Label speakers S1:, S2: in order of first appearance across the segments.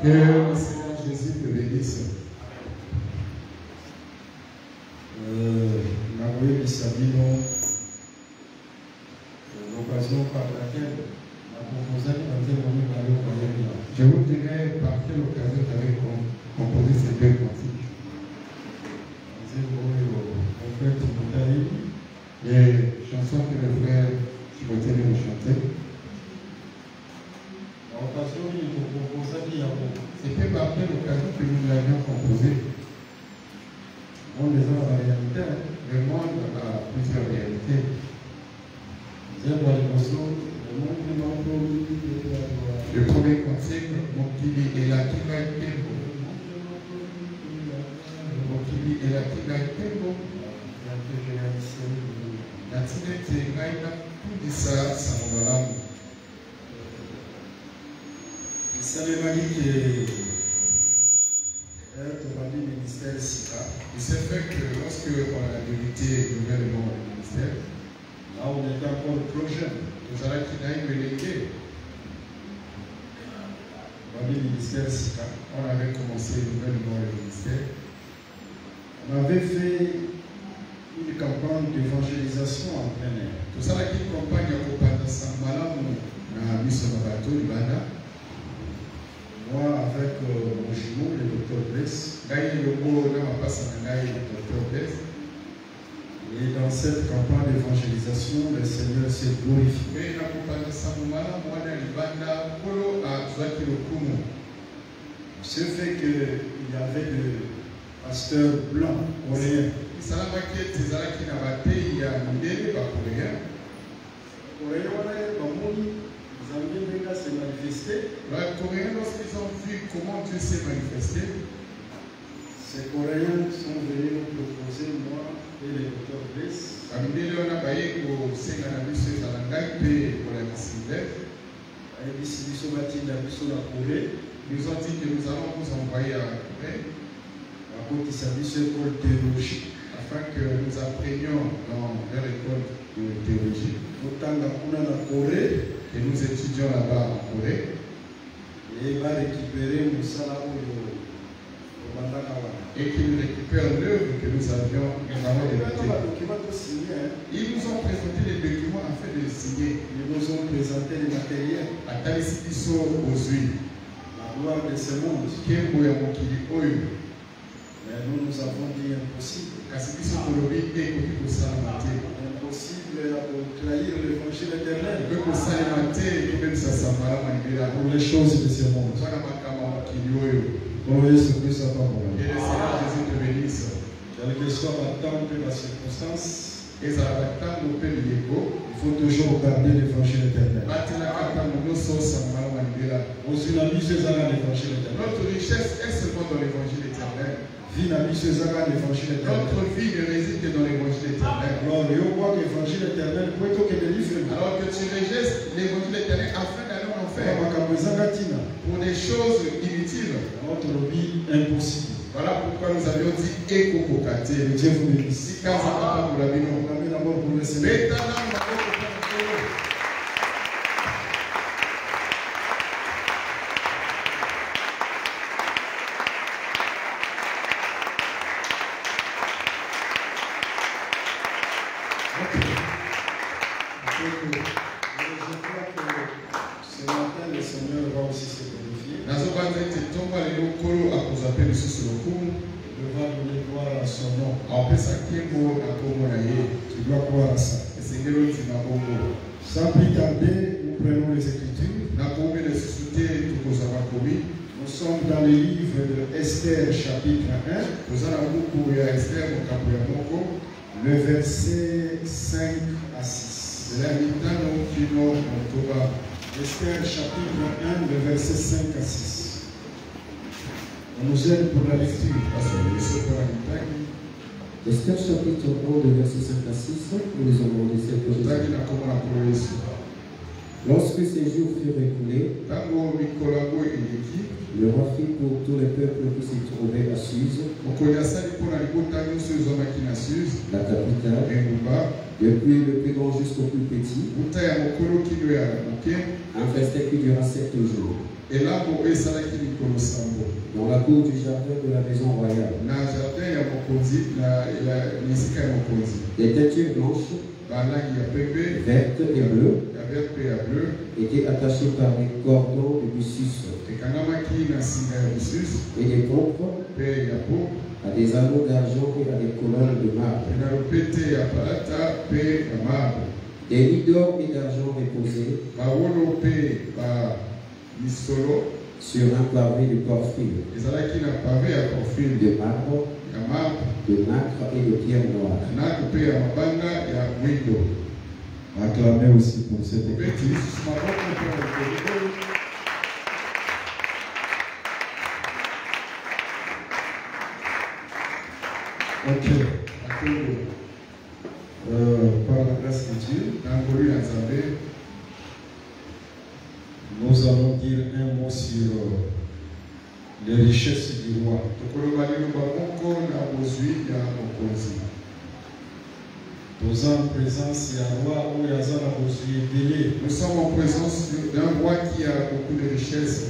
S1: Que le Seigneur Jésus te bénisse.
S2: L'occasion par laquelle
S1: je vous dirai par quelle occasion tu avais composé ces deux cantiques. Les chansons que le frère Timothée nous chantait. C'était par quelle occasion que nous l'avions composé. Le monde a plusieurs réalités. Le premier cantique, Mokili et la Kiga Tembo. Mokili et la Kiga Tembo. La Tinete Gaïna, tout dit ça, ça me va là. Il s'est fait que lorsque on a débuté nouvellement le ministère,
S2: là on était encore trop jeune.
S1: nous allons qu'il relégué. On avait commencé nouvellement le ministère.
S2: On avait fait une campagne d'évangélisation en plein air.
S1: Tout ça là qui campagne à Kopanda Sambalamu na Mission Babato Libanda.
S2: Moi avec mon jumeau, le docteur Bless. Et dans cette campagne d'évangélisation, le Seigneur s'est glorifié. Ce fait qu'il y avait des pasteurs blancs, coréens. Se manifester.
S1: Les Coréens, lorsqu'ils ont vu comment Dieu s'est manifesté,
S2: ces Coréens sont venus nous proposer, moi et le docteur Bless.
S1: Ils nous ont dit que nous allons vous envoyer à Corée afin que nous apprenions dans leur école de théologie. Et nous étudions là-bas en Corée.
S2: Et va récupérer
S1: et qu'ils récupèrent l'œuvre que nous avons débutée. Ils nous ont présenté les documents afin de les signer.
S2: Ils nous ont présenté les matériels.
S1: La
S2: gloire de ce monde. Mais nous avons dit impossible. Impossible à trahir l'évangile éternel pour les choses de ce monde. Oh Jésus-Christ, ça va pour moi.
S1: Que le Seigneur Jésus te bénisse.
S2: Quelle que soit la tente et la circonstance,
S1: il
S2: faut toujours garder l'évangile éternel.
S1: Notre richesse est seulement dans l'évangile éternel. Notre vie ne réside que dans l'évangile éternel.
S2: Alors
S1: que tu rejettes l'évangile éternel afin d'aller en enfer pour des choses inutiles.
S2: Notre vie impossible.
S1: Voilà pourquoi nous avions dit Ekokokate.
S2: Dieu vous bénisse.
S1: Si quand ça va pour la vie,
S2: on a mis d'abord pour le Seigneur. Tu dois croire à ça. Sans plus tarder, nous prenons les Écritures. Nous sommes dans le livre de Esther, chapitre 1. Le verset 5 à 6. Esther, chapitre 1, le verset 5 à 6. On nous aide pour la lecture.
S3: Esther chapitre 1, de verset 5 à 6, nous les avons dit cette chose. Lorsque ces jours furent écoulés, le roi fit pour tous les peuples qui s'y trouvaient à Suse, la capitale, depuis le plus grand jusqu'au plus petit, un festin qui dura 7 jours. cour du jardin de la maison royale. Des teintures blanches, vertes et bleues étaient attachées par des cordons de byssus et des pompes à des anneaux d'argent et à des colonnes de marbre. Des lits d'or et d'argent reposés sur un pavé de porphyre, de marbre, de nacre et de pierre noire.
S2: Acclamez aussi pour cette écriture. Ok. Par la grâce de Dieu, nous allons dire un mot sur les richesses du roi. Nous sommes en présence d'un roi où il y a un délai.
S1: Nous sommes en présence d'un roi qui a beaucoup de richesses.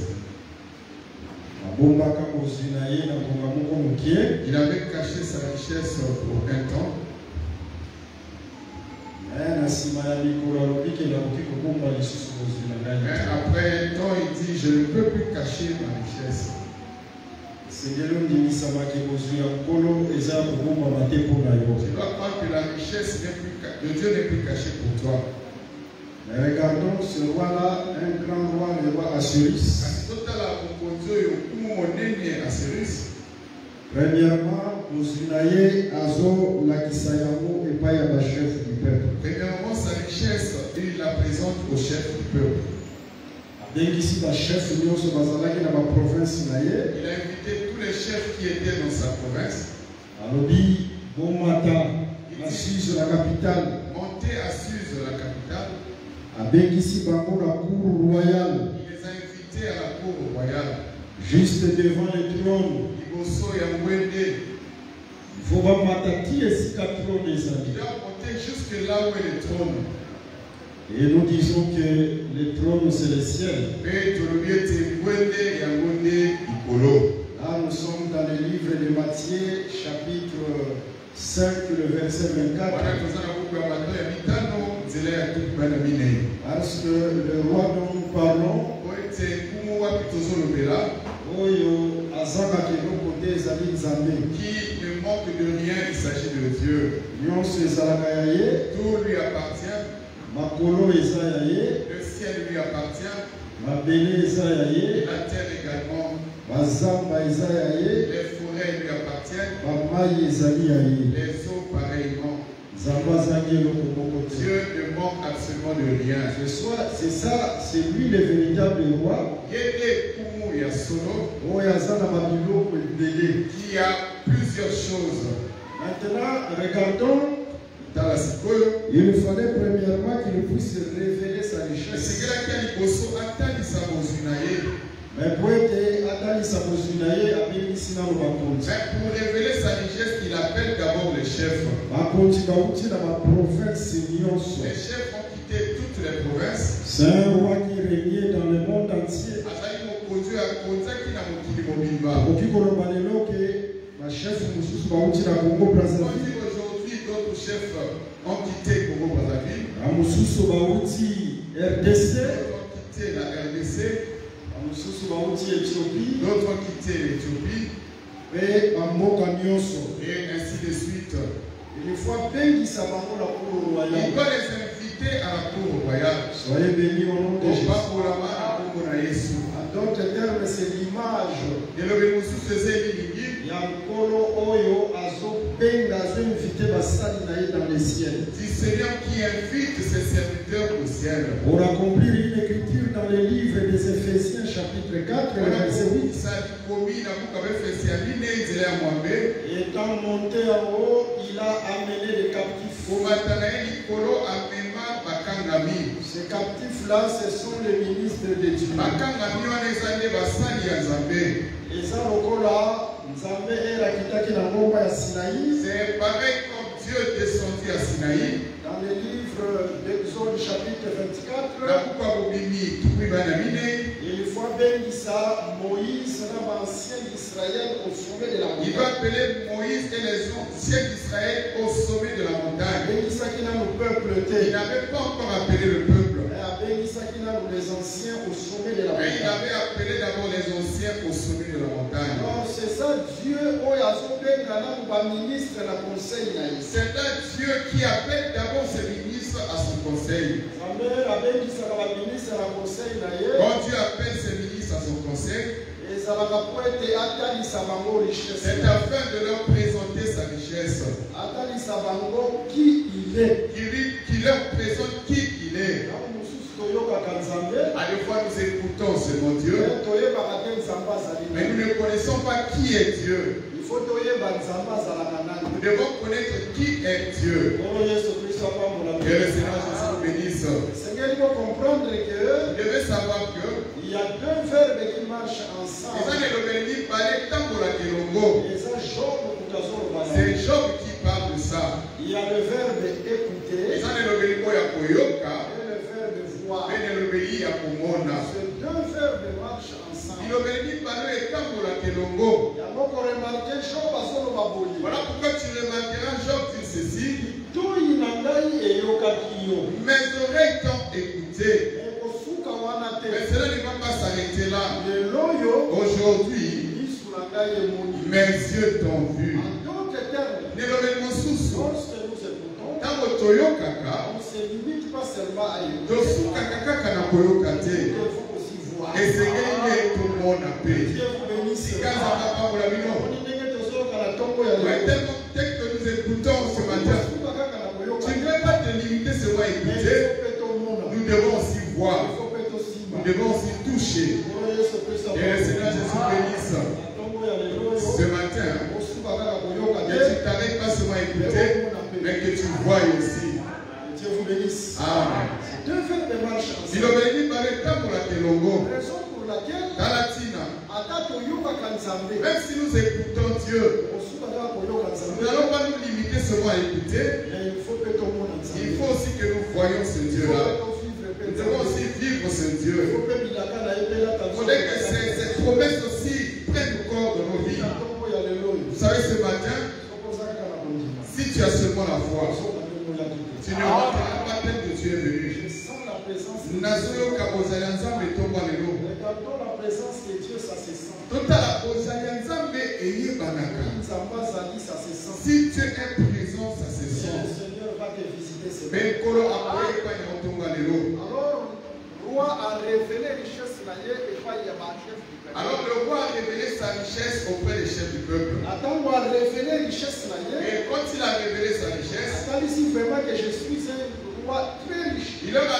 S1: Il avait caché sa richesse pour un temps. Mais après un temps, il dit, je ne peux plus cacher ma richesse. Je dois croire que la richesse de Dieu n'est plus cachée pour toi.
S2: Mais regardons ce roi-là, un grand roi, le roi Assuris. Premièrement,
S1: premièrement, sa richesse, il la présente au chef du peuple. Il a invité tous les chefs qui étaient dans sa province.
S2: Montez à Suse, la capitale.
S1: Il les a invités à la cour royale.
S2: Juste devant le trône. Il faut pas m'attaquer ici qu'à trône des amis.
S1: Il doit monter jusque là où est le trône.
S2: Et nous disons que le trône c'est le ciel. Là nous sommes dans le livre de Matthieu, chapitre 5, le verset 24. Parce que le roi dont nous parlons,
S1: qui ne manque de rien, il s'agit de Dieu. Tout lui appartient. Le ciel lui appartient. La terre également. Les forêts lui appartiennent. Les eaux pareillement. Dieu ne manque absolument de rien.
S2: C'est ça, c'est lui le véritable roi.
S1: Qui a plusieurs choses.
S2: Maintenant, regardons. Il fallait premièrement qu'il puisse révéler sa richesse. Mais pour révéler
S1: sa richesse, il appelle d'abord les chefs. Les chefs ont quitté toutes les provinces.
S2: C'est un roi qui régnait dans le monde entier.
S1: Aujourd'hui, d'autres chefs ont quitté Congo-Brazzaville.
S2: RDC.
S1: D'autres ont quitté la RDC. D'autres ont quitté l'Éthiopie. Et ainsi de suite.
S2: Il doit les
S1: inviter à la cour royale.
S2: Soyez bénis au nom de Jésus.
S1: En
S2: d'autres termes, c'est l'image. Dans les ciels.
S1: Du Seigneur qui invite ses serviteurs au ciel.
S2: Pour accomplir une écriture dans le livre des Éphésiens, chapitre 4, verset 8. Étant monté en haut, il a amené les captifs. Ces captifs-là, ce sont les ministres de Dieu.
S1: C'est pareil comme Dieu descendit à Sinaï.
S2: Dans le livre d'Exode, chapitre 24, il faut bien dire ça, Moïse, l'ancien d'Israël au sommet de la montagne.
S1: Il va appeler Moïse et les anciens d'Israël au sommet de la montagne. Il n'avait pas encore appelé le peuple.
S2: Les anciens au sommet de la
S1: Mais il
S2: montagne.
S1: avait appelé d'abord les anciens au sommet de la montagne.
S2: Alors c'est ça Dieu ministre la conseil.
S1: C'est un Dieu qui appelle d'abord ses ministres à son conseil. Quand Dieu appelle ses ministres à son conseil, c'est afin de leur présenter sa richesse. Qui leur présente qui il est. À des fois nous écoutons ce mon Dieu, mais nous ne connaissons pas qui est Dieu. Nous devons connaître qui est Dieu. Que le Seigneur Jésus nous bénisse. Vous devez savoir que
S2: il y a deux verbes qui marchent ensemble.
S1: C'est Job qui parle de ça.
S2: Il y a le verbe écouter et le verbe voir. Ces deux verbes marchent ensemble.
S1: Voilà pourquoi tu remarqueras Job dit ceci. Mes oreilles t'ont écouté. Mais cela ne va pas s'arrêter là. Aujourd'hui, mes yeux t'ont vu.
S2: On se limite pas seulement à écouter.
S1: Et c'est tout le monde a payé. Dès que nous écoutons ce matin, tu ne veux pas te limiter seulement à écouter. Nous devons aussi voir. Nous devons aussi toucher. Et le Seigneur Jésus bénisse. Ce matin, que tu t'arrêtes pas seulement à écouter, mais que tu vois aussi.
S2: Dieu vous bénisse.
S1: Amen.
S2: Deux verbes marchent ensemble.
S1: Il a béni par le temps pour la Kelongo.
S2: Raison pour laquelle,
S1: même si nous écoutons Dieu, nous n'allons pas nous limiter seulement à écouter.
S2: il faut
S1: aussi que nous voyions ce Dieu-là. Nous devons aussi vivre ce Dieu. Il faudrait que ces promesses aussi prennent corps dans nos vies. Vous savez, ce matin, si tu as seulement la foi, tu ne rentreras pas tel que tu es venu. Si tu es présent, ça se sent.
S2: Le Seigneur va te visiter.
S1: Alors,
S2: roi a révélé richesse na ye et pas y a chef du peuple.
S1: Alors le roi a révélé sa richesse auprès des chefs du peuple.
S2: Attends, a révélé richesse na ye.
S1: Et quand il a révélé sa richesse,
S2: attends ici vraiment que je suis un roi très riche.
S1: Il leur a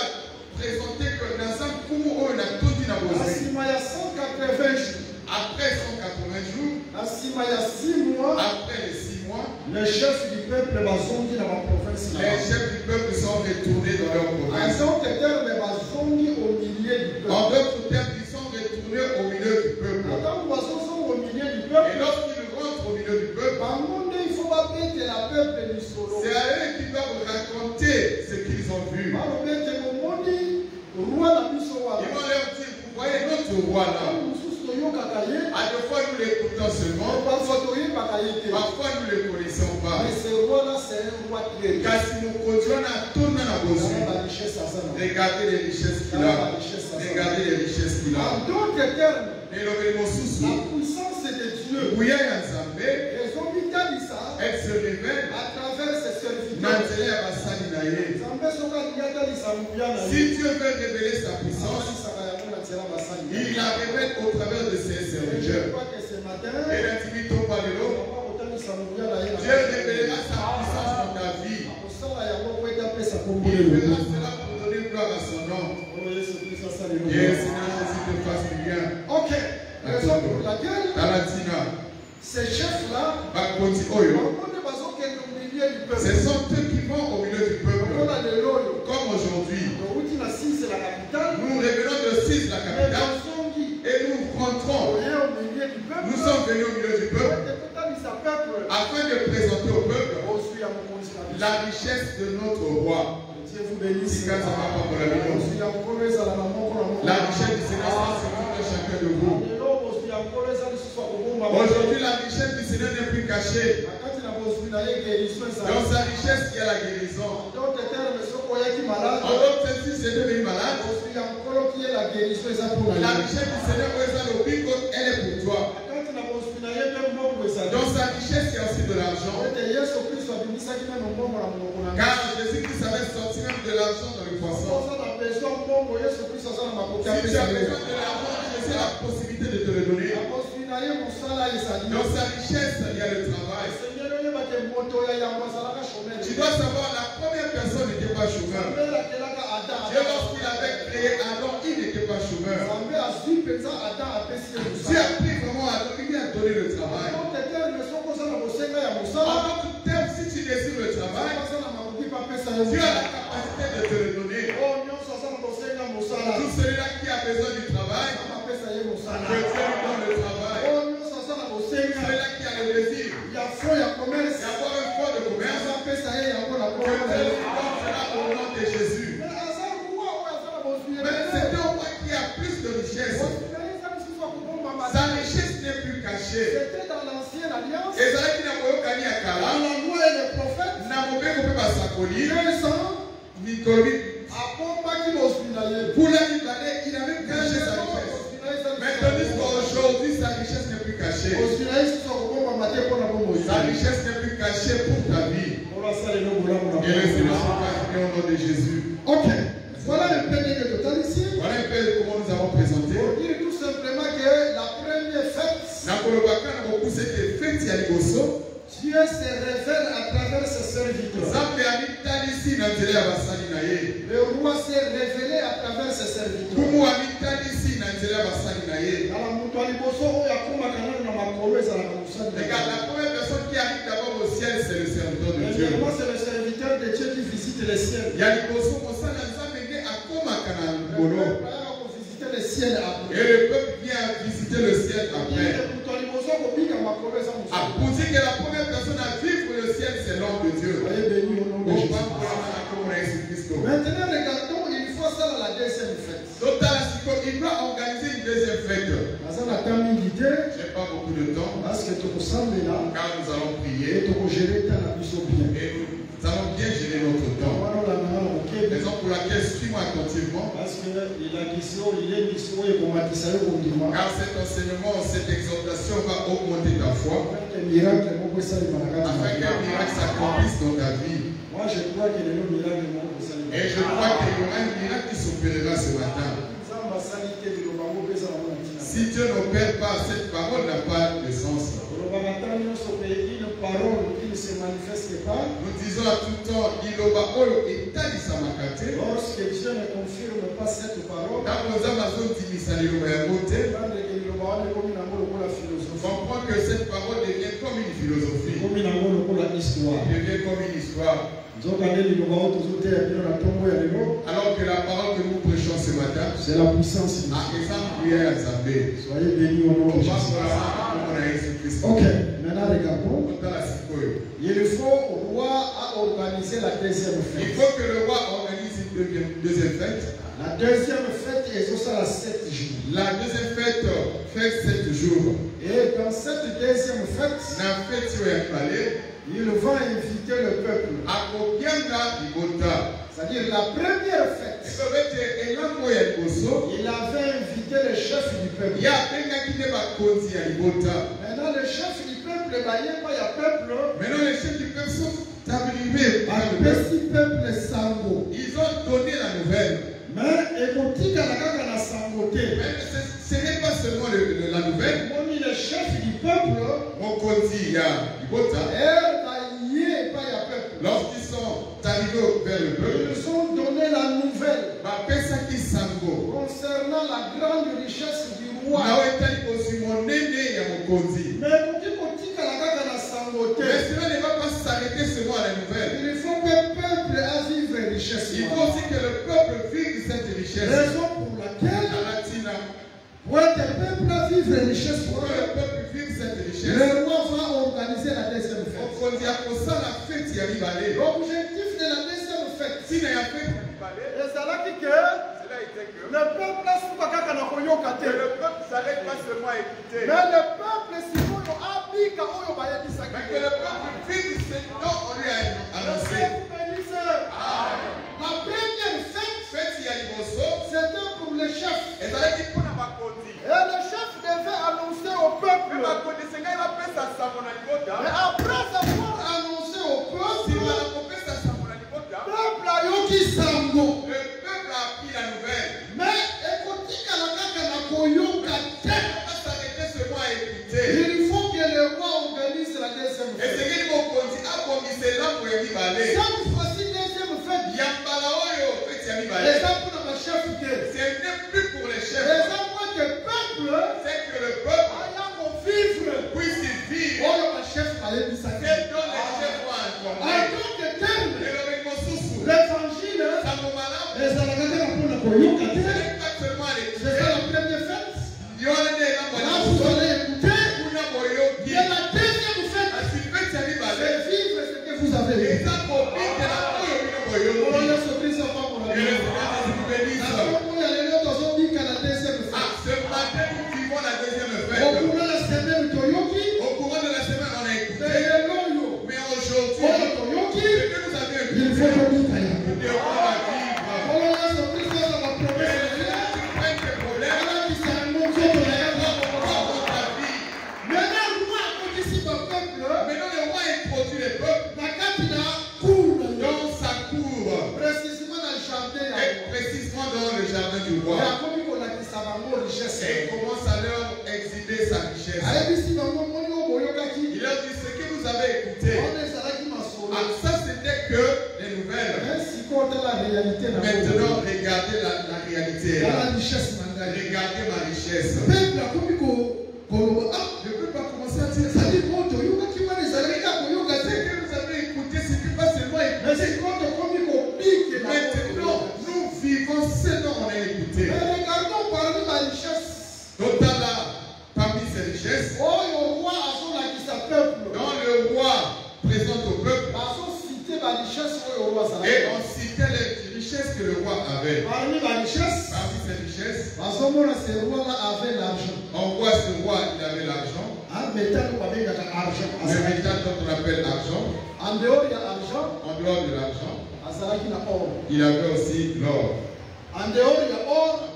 S1: présenté que dans un coup on a tout dit dans vos
S2: il y a 180 jours.
S1: Après 180 jours,
S2: il y a 6 mois.
S1: Après les 6 mois,
S2: les chefs du peuple dans ma province.
S1: Les chefs du peuple sont retournés dans leur province.
S2: En d'autres termes, au milieu du peuple.
S1: En d'autres termes, ils sont retournés au milieu du peuple.
S2: Et
S1: lorsqu'ils rentrent au milieu du peuple, c'est à eux qui doivent raconter ce qu'ils ont vu. Ils vont leur dire, vous voyez notre roi là. À deux fois nous l'écoutons seulement. Parfois nous ne le connaissons pas.
S2: Mais ce roi-là, c'est un roi très riche.
S1: Regardez les richesses qu'il a. Regardez les richesses qu'il a.
S2: En d'autres termes,
S1: la
S2: puissance de Dieu,
S1: elle se révèle
S2: à travers ses serviteurs.
S1: Si Dieu veut révéler sa puissance, il la révèle au travers de ses serviteurs. Et l'intimité au Dieu révélera sa puissance dans ta vie. Il fera cela pour donner gloire à son nom. Et le Seigneur Jésus te fasse du bien.
S2: Ok. Raison pour laquelle ces chefs-là,
S1: ce sont eux qui vont au milieu du peuple. Comme aujourd'hui, nous revenons de 6, la capitale, et nous rentrons. Nous sommes venus au milieu du peuple afin de présenter au peuple la richesse de notre roi.
S2: Dieu vous bénisse.
S1: La richesse du Seigneur, c'est tout chacun de vous. Aujourd'hui, la richesse du Seigneur n'est plus cachée. Dans sa richesse, il y a la guérison. En d'autres termes, si c'est devenu malade, la richesse du Seigneur, elle est pour toi. Dans sa richesse, il y a aussi de l'argent. Car Jésus-Christ avait sorti même de l'argent dans le poisson. Si tu as besoin de l'argent, Jésus a la possibilité de te le donner. Dans sa richesse, il y a le travail. Tu dois savoir, la première personne n'était pas chômeur. Dieu, lorsqu'il avait créé Adam, il n'était pas chômeur. Dieu a pris vraiment Adam, il lui a donné le travail. En d'autres termes, si tu désires le travail, Dieu a la capacité de te le donner. Tout celui-là qui a besoin du travail, que Dieu lui donne le travail. Celui-là qui a le désir d'avoir un fonds de commerce, que Dieu lui donne cela au nom de Jésus. Mais c'est un roi qui a plus de richesse. Sa richesse n'est plus cachée.
S2: C'était dans l'ancienne alliance.
S1: Et ça qui n'a pas eu à Kala.
S2: Dans la loi et les prophètes.
S1: N'a pas eu à Sakoli. Pour la libérer, il avait caché sa richesse. Mais tandis qu'aujourd'hui, sa richesse n'est plus cachée. Sa richesse n'est plus cachée pour ta vie. Et le Seigneur soit au nom de Jésus.
S2: Ok. Voilà un peu de totalicier.
S1: Voilà un peu comment nous avons présenté.
S2: Pour dire tout simplement que la première fête, Dieu se révèle à travers ses serviteurs. Le roi s'est révélé à travers ses serviteurs.
S1: Regarde, la première personne qui arrive d'abord au ciel, c'est le serviteur de Dieu.
S2: C'est le serviteur de Dieu qui visite le ciel.
S1: Et le peuple vient visiter le ciel après. Pour dire que la première personne à vivre le ciel, c'est l'homme de Dieu.
S2: Maintenant, regardons, il faut ça dans la deuxième fête.
S1: Il doit organiser une deuxième fête. Je n'ai pas beaucoup de temps. Car nous allons prier. Et nous allons bien gérer notre temps. Raison pour laquelle suis-moi attentivement. Car cet enseignement, cette exhortation va augmenter ta foi. Afin qu'un miracle s'accomplisse dans ta vie.
S2: Moi, je crois qu'il y a un miracle.
S1: Et je crois qu'il y aura un miracle qui s'opérera ce matin. Si Dieu n'opère pas, cette parole n'a pas de sens. Nous disons à tout temps,
S2: lorsque Dieu ne confirme pas cette parole,
S1: comprends que cette parole devient comme une philosophie. Devient comme une histoire. Alors que la parole que nous prêchons ce matin,
S2: c'est la puissance.
S1: Soyez
S2: bénis au nom de Jésus. Ok, maintenant regardons. Il faut le roi organiser la deuxième fête.
S1: Il faut que le roi organise une deuxième fête.
S2: La deuxième fête est aussi à 7 jours.
S1: La deuxième fête fait 7 jours.
S2: Et dans cette deuxième fête,
S1: il va inviter le peuple.
S2: C'est-à-dire la première fête, il avait invité le chef du peuple. Maintenant le chef du peuple,
S1: maintenant les chefs du peuple sont arrivés. Ils ont donné la nouvelle.
S2: Mais
S1: ce n'est pas seulement la nouvelle.
S2: Le chef du peuple,
S1: lorsqu'ils sont arrivés vers le peuple,
S2: ils ont donné la nouvelle
S1: concernant
S2: la grande richesse du roi.
S1: Mais cela ne va pas s'arrêter seulement à la nouvelle.
S2: Il faut que le peuple vive richesse.
S1: Il faut aussi que le peuple vive cette richesse.
S2: Raison pour laquelle pour que le peuple vive richesse,
S1: pour que le peuple vive cette richesse,
S2: le roi va organiser la deuxième fête.
S1: L'objectif
S2: de la deuxième fête,
S1: c'est
S2: que le peuple
S1: s'arrête pas seulement à écouter.
S2: mais le peuple
S1: Et commence à leur exhiber sa richesse. Il leur dit ce que vous avez écouté. Ça c'était que les nouvelles. Maintenant regardez la réalité. Regardez ma richesse. Je ne peux pas commencer à dire ça. Ce que vous avez écouté, ce n'est pas seulement écouté. Maintenant, nous vivons selon on a écouté. Total là, parmi ces richesses, quand le roi présente au peuple, et on citait les richesses que le roi avait. Parmi ces richesses, on voit ce roi, il avait l'argent. Le métal dont on appelle l'argent. En dehors de l'argent, il avait aussi l'or. En dehors de l'or,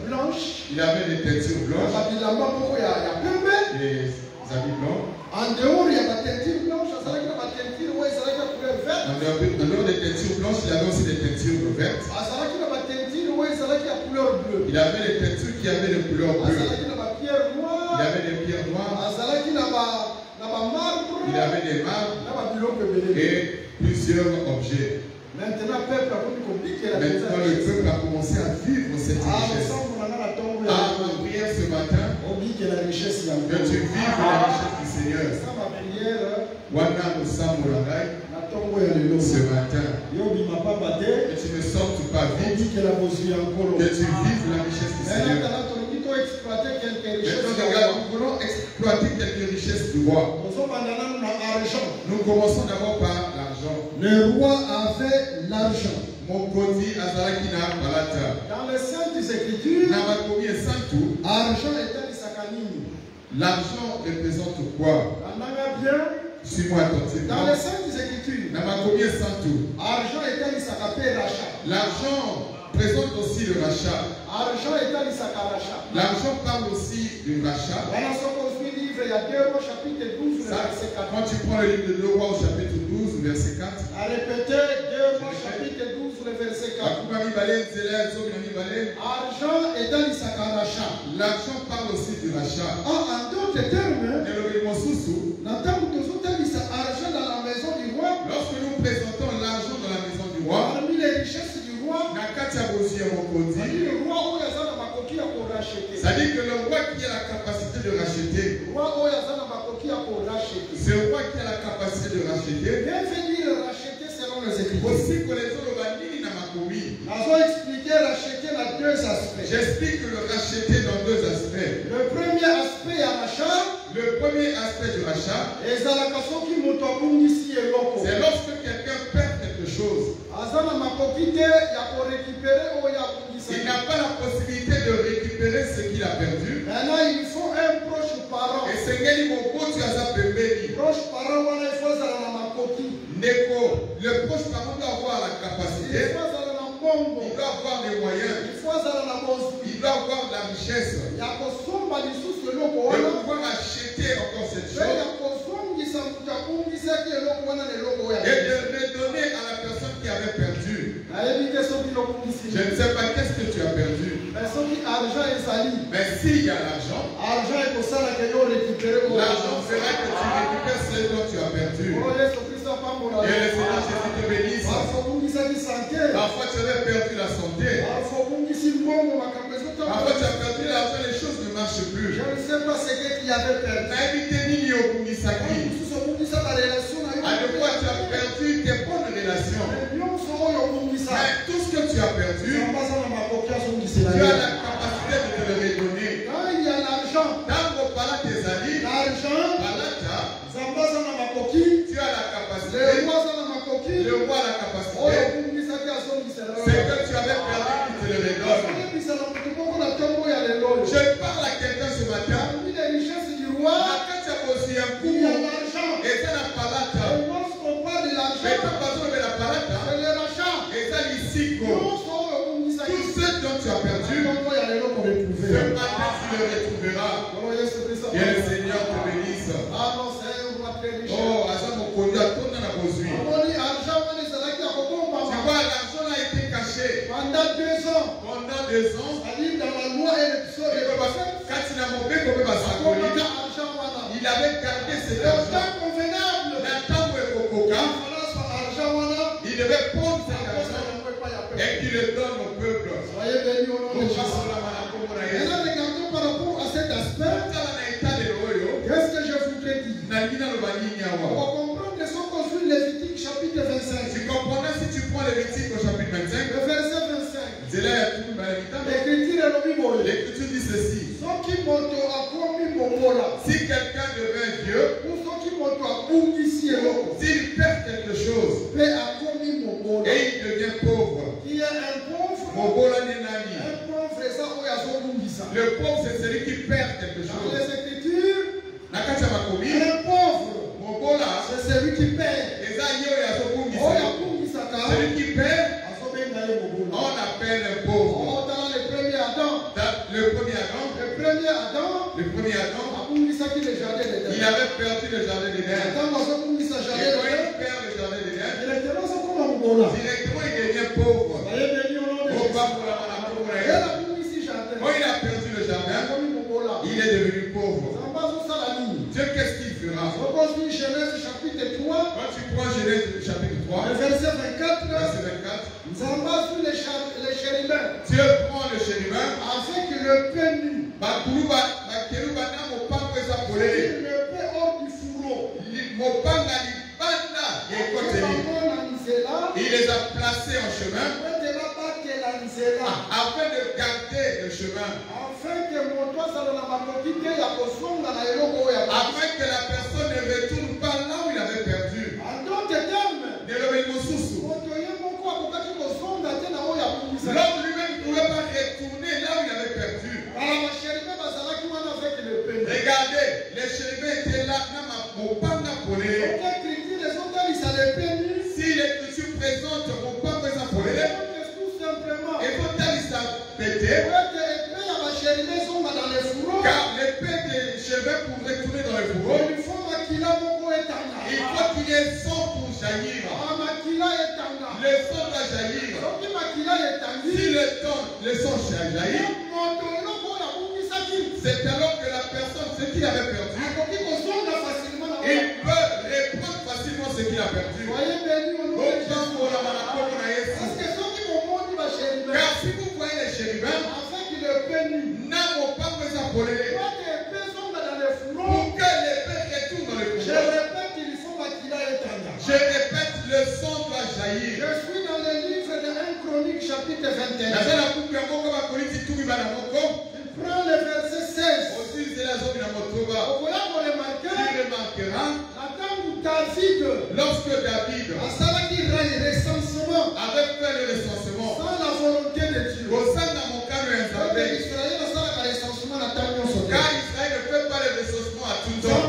S1: blanche. Il avait des teintures blanches. Les habits blancs. En dehors, il y a la teinture blanche. En dehors des teintures blanches, il avait aussi des teintures vertes. Il avait des teintures qui avaient des couleurs bleues. Il avait des pierres noires. Il avait des marbres et plusieurs objets. Maintenant, le peuple a commencé à vivre cette richesse. À ma prière ce matin, que tu vives la richesse du Seigneur. Ce matin, que tu ne sortes pas vite, que tu vives la richesse du Seigneur. Nous voulons exploiter quelques richesses du roi. Nous commençons d'abord par l'argent.
S2: Le roi avait l'argent.
S1: Dans les Saintes Écritures,
S2: argent était sakanini.
S1: L'argent représente quoi? Suis-moi attentivement.
S2: Dans les Saintes Écritures,
S1: argent
S2: était sakapé rachat.
S1: L'argent présente aussi le rachat.
S2: Argent était sakarachat.
S1: L'argent parle aussi du rachat.
S2: Il y a 2 Rois chapitre 12 verset 4.
S1: Quand tu prends le livre de 2 Rois au chapitre 12 verset 4.
S2: À répéter 2 Rois chapitre 12 verset 4. Argent est dans l'isakaracha.
S1: L'argent parle aussi du rachat.
S2: En d'autres termes,
S1: argent dans la maison du roi. Lorsque nous présentons l'argent dans la maison du roi,
S2: parmi les richesses du roi,
S1: le roi c'est-à-dire que le roi qui a la capacité de racheter, c'est le roi qui a la capacité de racheter.
S2: Racheter selon les Écritures.
S1: Aussi que les autres n'a pas commis.
S2: Racheter dans 2 aspects.
S1: J'explique le racheter dans 2 aspects.
S2: Le premier aspect à rachat.
S1: Le premier aspect du rachat,
S2: c'est
S1: lorsque quelqu'un perd quelque chose. Il n'a pas la possibilité de récupérer ce qu'il a perdu.
S2: Maintenant, il faut un proche parent.
S1: Et c'est le
S2: proche parent,
S1: le proche parent doit avoir la capacité. Il doit avoir les moyens. Il doit avoir la richesse. De pouvoir acheter encore cette chose. Et de redonner à la personne qui avait perdu. Je ne sais pas qu'est-ce que tu as perdu. Mais s'il y a l'argent, l'argent fera que tu récupères ce dont tu as perdu. Et le Seigneur Jésus te bénisse. Parfois tu avais perdu la santé. Parfois tu as perdu l'argent, les choses ne marchent plus.
S2: Je ne sais pas ce qu'il avait perdu.
S1: À de quoi tu as perdu tes bonnes relations. Mais tout ce que tu as perdu, tu as la capacité de te le redonner.
S2: Quand il y a l'argent,
S1: tes amis, tu as la capacité. Le roi a la capacité. C'est que tu avais perdu qui te le redonne. Je parle à quelqu'un ce matin. Quand tu as aussi un coup, et ça n'a pas là. Mais tu as besoin de la palette. Et ça ici, tout ce dont tu as perdu, ce matin tu le retrouveras. Et le Seigneur te bénisse. Oh, Azam Okodia, tourne à la besoin. Tu vois, l'argent a été caché. dit ceci. Si quelqu'un devient vieux, s'il perd quelque chose et il devient pauvre, Mobola Nenani. Le pauvre, c'est celui qui perd quelque chose.
S2: Dans les Écritures, un pauvre, c'est celui qui perd.
S1: Celui qui perd, on appelle un pauvre.
S2: Dans le premier Adam,
S1: Le premier Adam, il avait perdu le jardin d'Éden. Et quand il perd le jardin d'Éden, directement il devient pauvre. Quand il a perdu le jardin, il est devenu pauvre. Dieu, qu'est-ce qu'il fera? Quand tu prends Genèse chapitre 3,
S2: verset 24,
S1: Dieu prend le chérubin
S2: avec le pénu,
S1: le
S2: paix hors du fourreau.
S1: Il les a placés en chemin afin de garder le chemin, afin que la personne ne retourne pas là où il avait perdu. L'homme lui-même ne pouvait pas retourner là où il avait perdu. Regardez, les chérubins étaient là. Si l'écriture présente mon papa et sa polée, et faut péter, car l'épée des cheveux pour retourner dans le fourreau, il faut qu'il y ait sang pour jaillir. Le sang va jaillir. Si le sang jaillit, c'est alors que la personne, ce qu'il avait perdu, il peut reprendre facilement ce qu'il a perdu. Car si vous voyez les chérubins, n'avons pas besoin de voler. Pour que l'épée retourne dans le fourreau. Je répète, le sang doit jaillir.
S2: Je suis dans le livre de 1 Chronique chapitre 21. Prends le verset 16.
S1: Lorsque David avait fait le recensement,
S2: sans la volonté de Dieu,
S1: car Israël ne fait pas le recensement à tout le temps.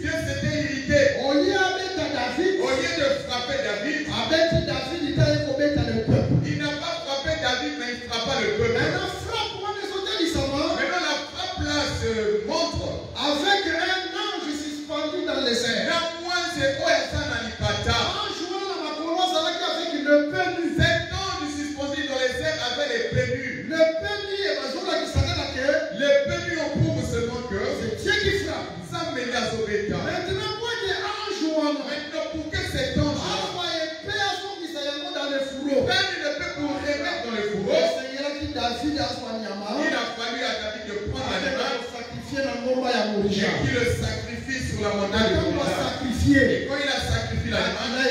S1: Dieu s'était irrité. Au lieu de frapper David, il n'a pas frappé David, mais il frappa le peuple. Maintenant la frappe là se montre
S2: avec un ange suspendu dans les airs.
S1: Cet ange suspendu dans les airs avait les pénus. Les pénus ont pour seulement que
S2: c'est Dieu qui frappe.
S1: Ça me l'a sauvé.
S2: Maintenant, pour
S1: que cet ange
S2: dans le fourreau,
S1: prenne une épée pour remettre dans le fourreau, il a fallu à David de prendre l'animal et qu'il le sacrifie sur la montagne de Moria. Et quand il a sacrifié l'animal,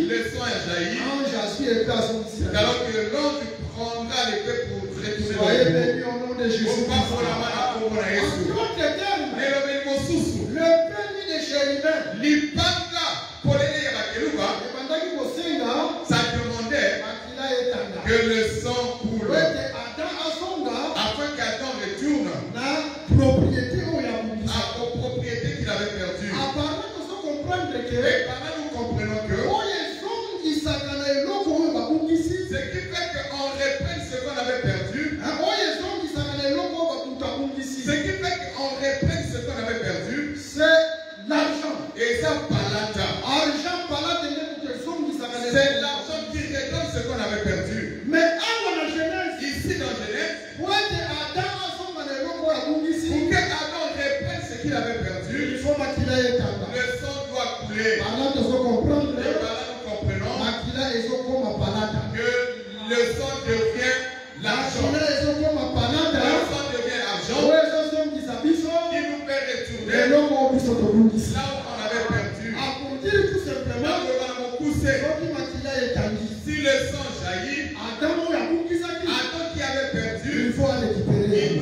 S1: le sang a jailli. C'est alors que l'ange prendra l'épée pour retourner dans le fourreau.
S2: de Jésus. Le pénu de chérubin,
S1: ça demandait que le sang coule afin qu'Adam retourne aux propriétés qu'il avait perdues. Et par là nous comprenons que ce qui fait qu'on reprenne ce qu'on avait perdu, ce qui fait qu'on reprenne ce qu'on avait perdu,
S2: c'est l'argent.
S1: Et ça, palata. C'est l'argent qui redonne ce qu'on avait perdu.
S2: Mais dans Genèse,
S1: ici dans Genèse,
S2: pour que Adam
S1: reprenne ce qu'il avait perdu,
S2: il faut
S1: le sang doit couler.
S2: Par là, nous comprenons
S1: que le sang devient l'argent. Le sang devient l'argent qui nous fait retourner là où on avait perdu. Si le sang jaillit, Adam qui avait perdu, il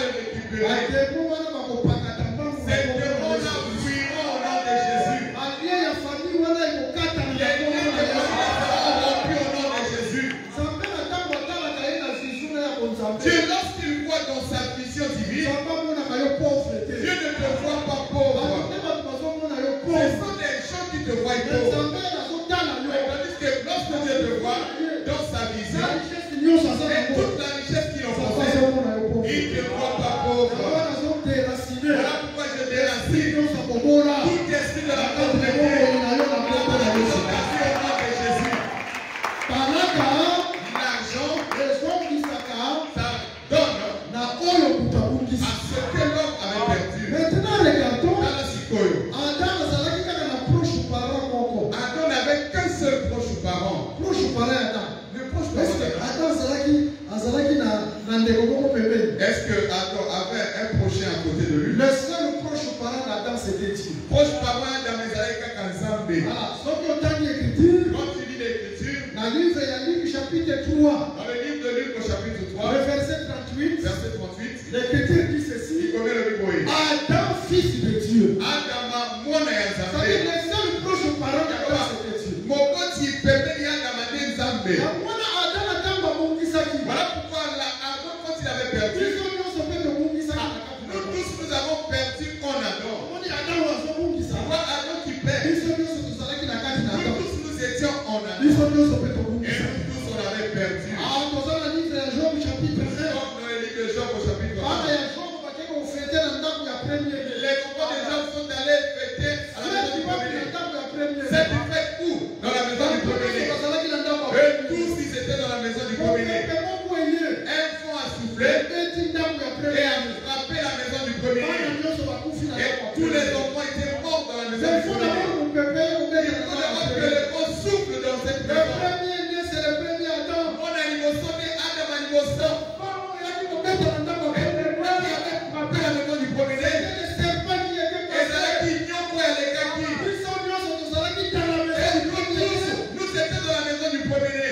S1: les récupérer. Ces démons-là fuiront au nom de Jésus. Les liens de seront rompus au nom de Jésus. Dieu, lorsqu'il voit dans sa vision divine, Dieu ne te voit pas pauvre. Ce sont des gens qui te voient pauvre. Tandis que lorsque Dieu te voit dans sa vision, et toute la richesse qu'il en possède, il ne te voit pas pauvre. Voilà pourquoi je déracine tout esprit de la pauvreté. L'argent, ça donne à ce que l'homme avait perdu.
S2: Maintenant, regardons.
S1: Adam n'avait qu'un seul proche parent. Le proche parent. Est-ce que Adam avait un prochain à côté de lui?
S2: Le seul proche parent d'Adam, c'était Dieu.
S1: Proche parent d'Adam, c'est Kanzambe.
S2: Quand tu lis
S1: l'écriture,
S2: dans le livre de Luc, chapitre 3,
S1: dans le livre de Luc, au chapitre 3,
S2: le verset 38,
S1: l'écriture
S2: dit ceci:
S1: Adam,
S2: fils de Dieu.
S1: Adam, mon
S2: C'est le seul proche parent d'Adam, c'était Dieu.
S1: Mon pote, il peut venir à Nzambe. Voilà pourquoi quand il avait perdu, nous tous nous avons perdu en Adam. Pourquoi Adam qui perd? Nous tous nous étions en Adam. Et nous tous on avait perdu. Comme dans le livre de Job au chapitre 1. Les enfants des gens sont allés fêter à la maison du premier. C'est une fête où? Dans la maison du premier. Et tous ils étaient dans la maison du premier. Un fond a soufflé et a frappé la maison du premier. Et tous les enfants étaient morts dans la maison du premier. Il faut d'abord que le vent souffle dans cette maison. Mon animation est Adam animation. Et le premier avait frappé la maison du premier. Et c'est là qu'ils n'y ont pas les gars qui. Et nous étions dans la maison du premier.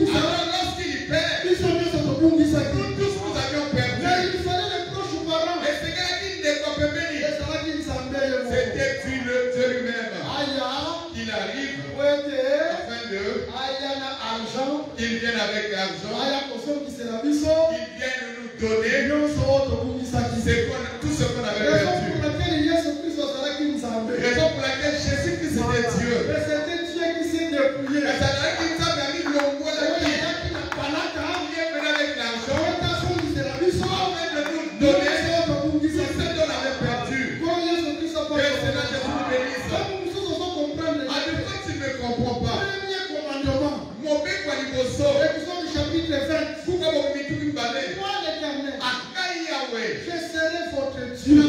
S1: Alors lorsqu'il perd, nous tous nous avions perdu. Et c'est là qu'il ne peut pas venir. C'était Dieu lui-même. Qu'il arrive afin de qu'il vienne avec l'argent. Qu'il vienne nous donner tout ce qu'on avait perdu. Raison pour laquelle Jésus-Christ était Dieu. Et c'est là qu'il nous a mis l'ombre là qui est venu avec l'argent afin de nous donner tout ce qu'on avait perdu. Et c'est là que Jésus nous bénisse. En tout cas, tu ne me comprends pas. Mon père, quand il me sauve,
S2: chapitre 20.
S1: pourquoi mon père tout me balait?
S2: Moi l'Éternel,
S1: Yahweh,
S2: je serai votre Dieu.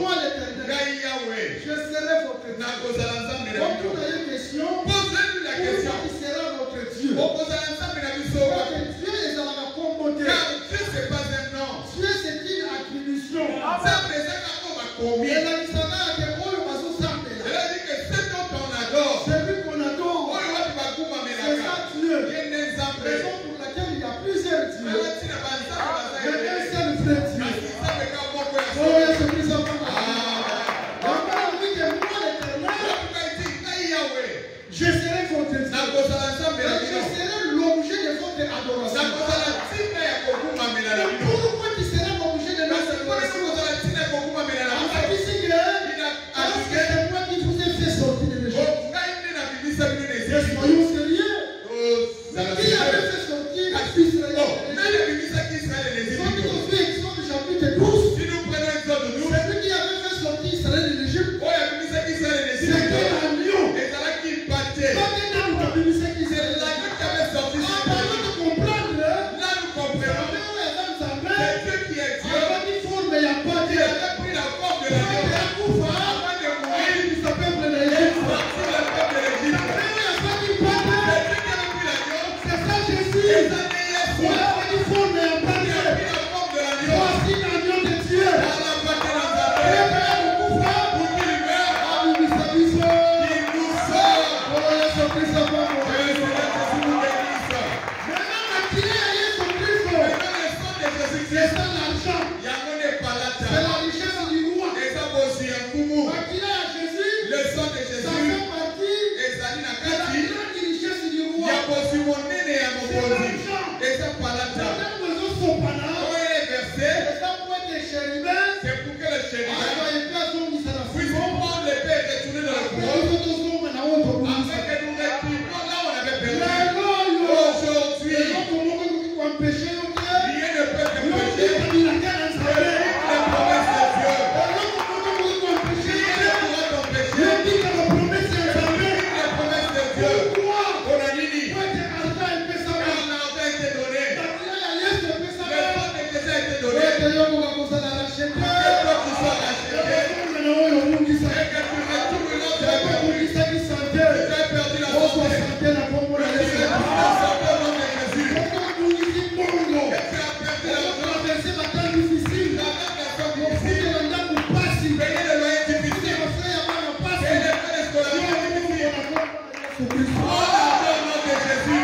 S1: moi
S2: l'Éternel, je serai votre Dieu.
S1: Donc,
S2: tu as une question.
S1: Posez-lui la question.
S2: Qui sera notre Dieu?
S1: Car
S2: Dieu est dans la communauté.
S1: Dieu, c'est pas un nom.
S2: Dieu, c'est une attribution.
S1: Ça, c'est ça qu'on va commis.
S2: Et la mission là, c'est quoi le maçon samedi?
S1: Elle a dit que c'est dont on adore.
S2: C'est lui qu'on adore.
S1: C'est
S2: ça Dieu.
S1: Il y a un exemple.
S2: Raison pour laquelle il y a plusieurs dieux.
S1: Mais
S2: Il y a un seul vrai Dieu. Oh, Jésus-Christ, ça va. Donc, on dit que moi, l'Éternel, je serai votre Dieu. Je serai l'objet de votre adoration. Pourquoi tu seras l'objet de notre adoration? C'est moi qui vous ai fait sortir de l'Égypte. Soyons sérieux. C'est qui avait fait sortir Israël? Chapitre 12. C'est lui qui avait fait sortir Israël de l'Égypte. C'était l'agneau.
S1: ça par là, quand il est versé, c'est pour que le chérubin puisse prendre l'épée et retourner dans le couronne, afin que nous récupérions là où on avait perdu. Aujourd'hui, rien ne peut t'empêcher les promesses de Dieu. Rien ne pourra t'empêcher les promesses de Dieu. On a dit, car l'argent a été donné, le temps de déjà a été donné, pour que toi tu sois racheté, et que tu retournes là où tu as perdu. Tu as perdu la santé. Tu as perdu la santé au nom de Jésus. Et tu as perdu l'argent. La même personne difficile. Payer le loyer difficile. Payer les frais de scolarité difficiles. Oh, au nom de Jésus.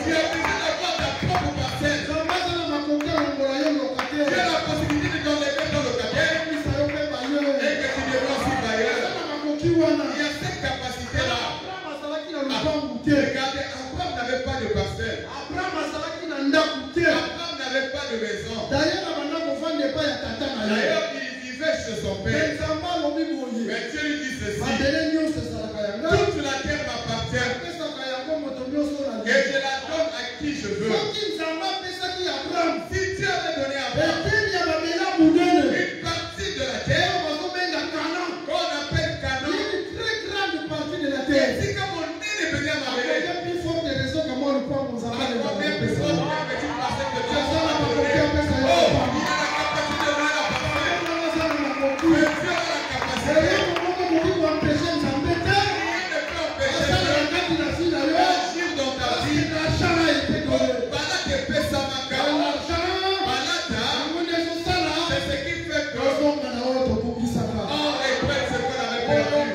S1: Tu as besoin d'avoir ta propre parcelle. Tu as la possibilité de t'enlever ton locataire et que tu devras aussi bailleur. Il y a cette capacité-là. Regardez, Abraham n'avait pas de parcelle. Abraham n'avait pas de maison. D'ailleurs, il vivait chez son père. Mais Dieu lui dit ceci. Toute la terre m'appartient. Et je la donne à qui je veux. Si Dieu avait donné à Abraham une partie de la terre, qu'on appelle Canaan, si comme on est les bénis à ma combien plus fort que tu pensais que Dieu va te donner? Oh, il a la capacité de donner la parcelle. Mais Dieu a la capacité. Rien ne peut empêcher Dieu d'agir dans ta vie. Balak et Pessamaka. Balata, c'est ce qui fait que on répète ce qu'on avait perdu.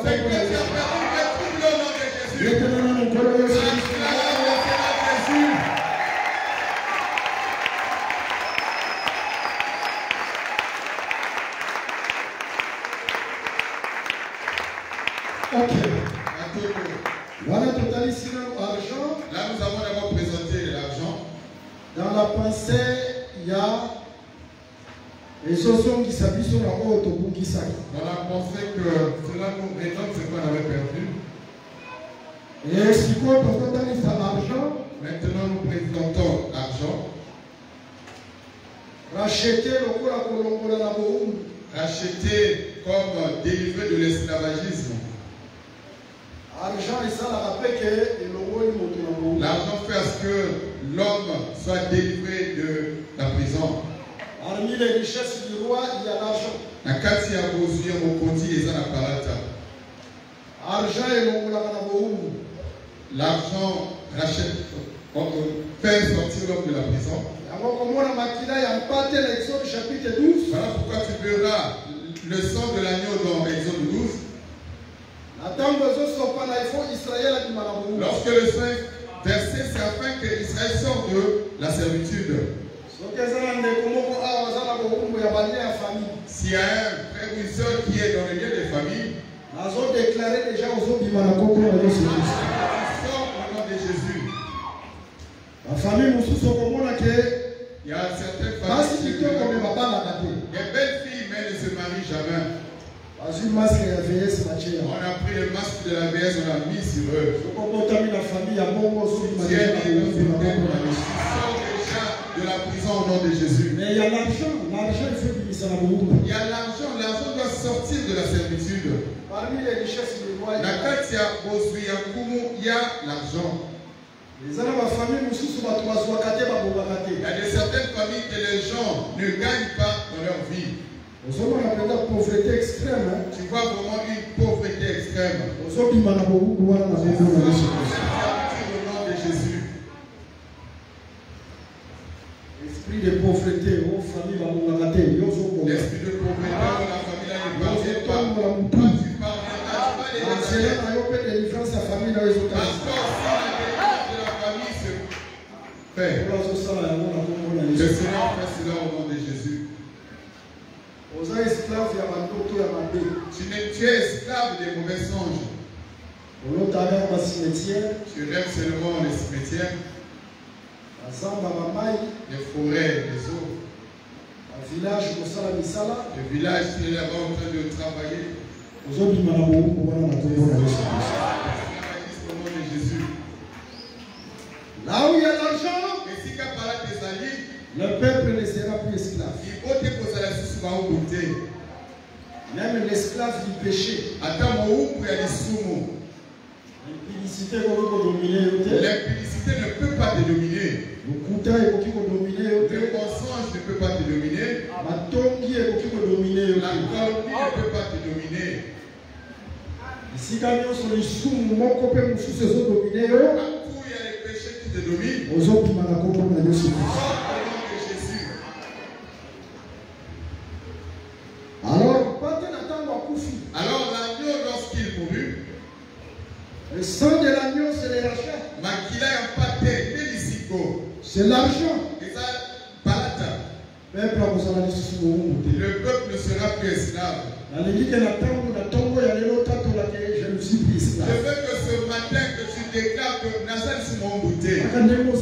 S1: C'est que tu as perdu, mais trouve-le au nom de Jésus.
S2: Ok. Voilà totalissimo argent.
S1: Là, nous avons d'abord présenté l'argent.
S2: Dans la pensée, il y a les choses qui s'habillent sur la haute au bout qui s'habillent.
S1: Dans la pensée que cela nous rédonne ce qu'on avait perdu.
S2: Et si quoi pour totalise l'argent?
S1: Maintenant, nous présentons l'argent.
S2: Racheter le cours à Colombo la boum.
S1: Racheter comme délivré de l'esclavagisme.
S2: Argent et ça la rappelle que
S1: l'argent fait à ce que l'homme soit délivré de la prison.
S2: Parmi les richesses du roi, il y a l'argent.
S1: La kati ya bozwi mon konti eza na palata.
S2: Argent et
S1: l'argent rachète, fait sortir l'homme de la prison. Voilà pourquoi tu verras le sang de l'agneau dans Exode 12. Lorsque le sang est versé, c'est afin que Israël sorte de la servitude. S'il y a un frère ou une soeur qui est dans le lieu de famille,
S2: ils ont déclaré déjà aux autres
S1: sort au nom de Jésus.
S2: La famille, il
S1: y a certaines familles qui
S2: des
S1: belles filles, mais ne se marient jamais. On a pris le masque de la vieillesse, on l'a mis sur eux. De la prison au nom de Jésus.
S2: Mais il y a l'argent, il
S1: y a l'argent, l'argent doit sortir de la servitude.
S2: Parmi les richesses du roi,
S1: il y a l'argent. Il y a de certaines familles que les gens ne gagnent pas dans leur vie. Tu vois vraiment une pauvreté extrême. Au nom de Jésus.
S2: L'esprit de pauvreté, aux familles,
S1: l'esprit de pauvreté, la famille ne parvient pas. Quand tu parviendras, tu vas les délivrance à famille dans les autres. Parce que si la famille se fait, le Seigneur fait cela au nom de Jésus. Tu es esclave des mauvais songes. Tu rêves seulement les cimetières, les forêts, les eaux. Le village, tu es là-bas en train de travailler. Au nom de Jésus.
S2: Là où il y a l'argent,
S1: le
S2: peuple ne sera plus esclave. Même l'esclave du péché. L'impudicité ne
S1: peut pas te dominer.
S2: Le
S1: mensonge ne peut pas te dominer.
S2: La calomnie ne
S1: peut pas te dominer.
S2: Si quelqu'un sur les sous, mon copain, mon sous, c'est
S1: partout il y a les péchés qui te dominent.
S2: Aux autres, il m'a accompagné de Jésus.
S1: Alors l'agneau, lorsqu'il mourut,
S2: le sang de l'agneau, c'est le rachat. C'est l'argent.
S1: Le peuple ne sera plus esclave.
S2: Je veux
S1: que ce matin que tu déclares que Nazareth est mon bouté. De la même que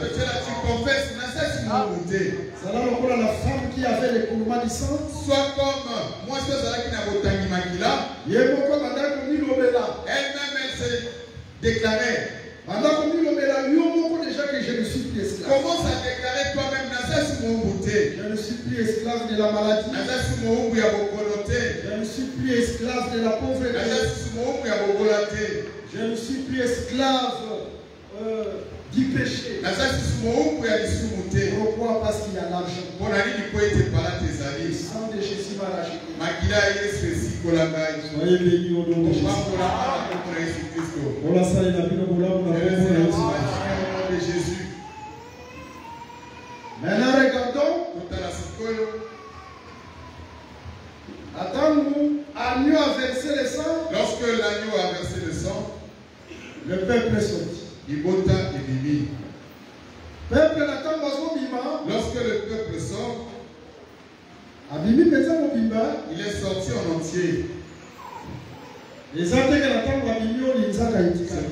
S1: tu es là, tu confesses Nazareth est mon bouté.
S2: La femme qui avait les coulements du sang.
S1: Soit comme moi, je suis qui n'a pas elle-même, elle s'est déclarée. Commence à déclarer toi-même Nazareth est mon bouté.
S2: Je ne suis plus esclave de la maladie.
S1: Je
S2: ne suis plus esclave de la pauvreté. Je ne suis plus esclave du péché. Pourquoi? Parce qu'il y a l'argent. Le sang de Jésus m'a racheté. Soyez bénis au nom de Jésus. Maintenant regardons. Attends-nous, l'agneau a versé le sang.
S1: Lorsque l'agneau a versé le sang,
S2: le peuple est sorti.
S1: Lorsque le peuple sort, il est sorti en entier.
S2: C'est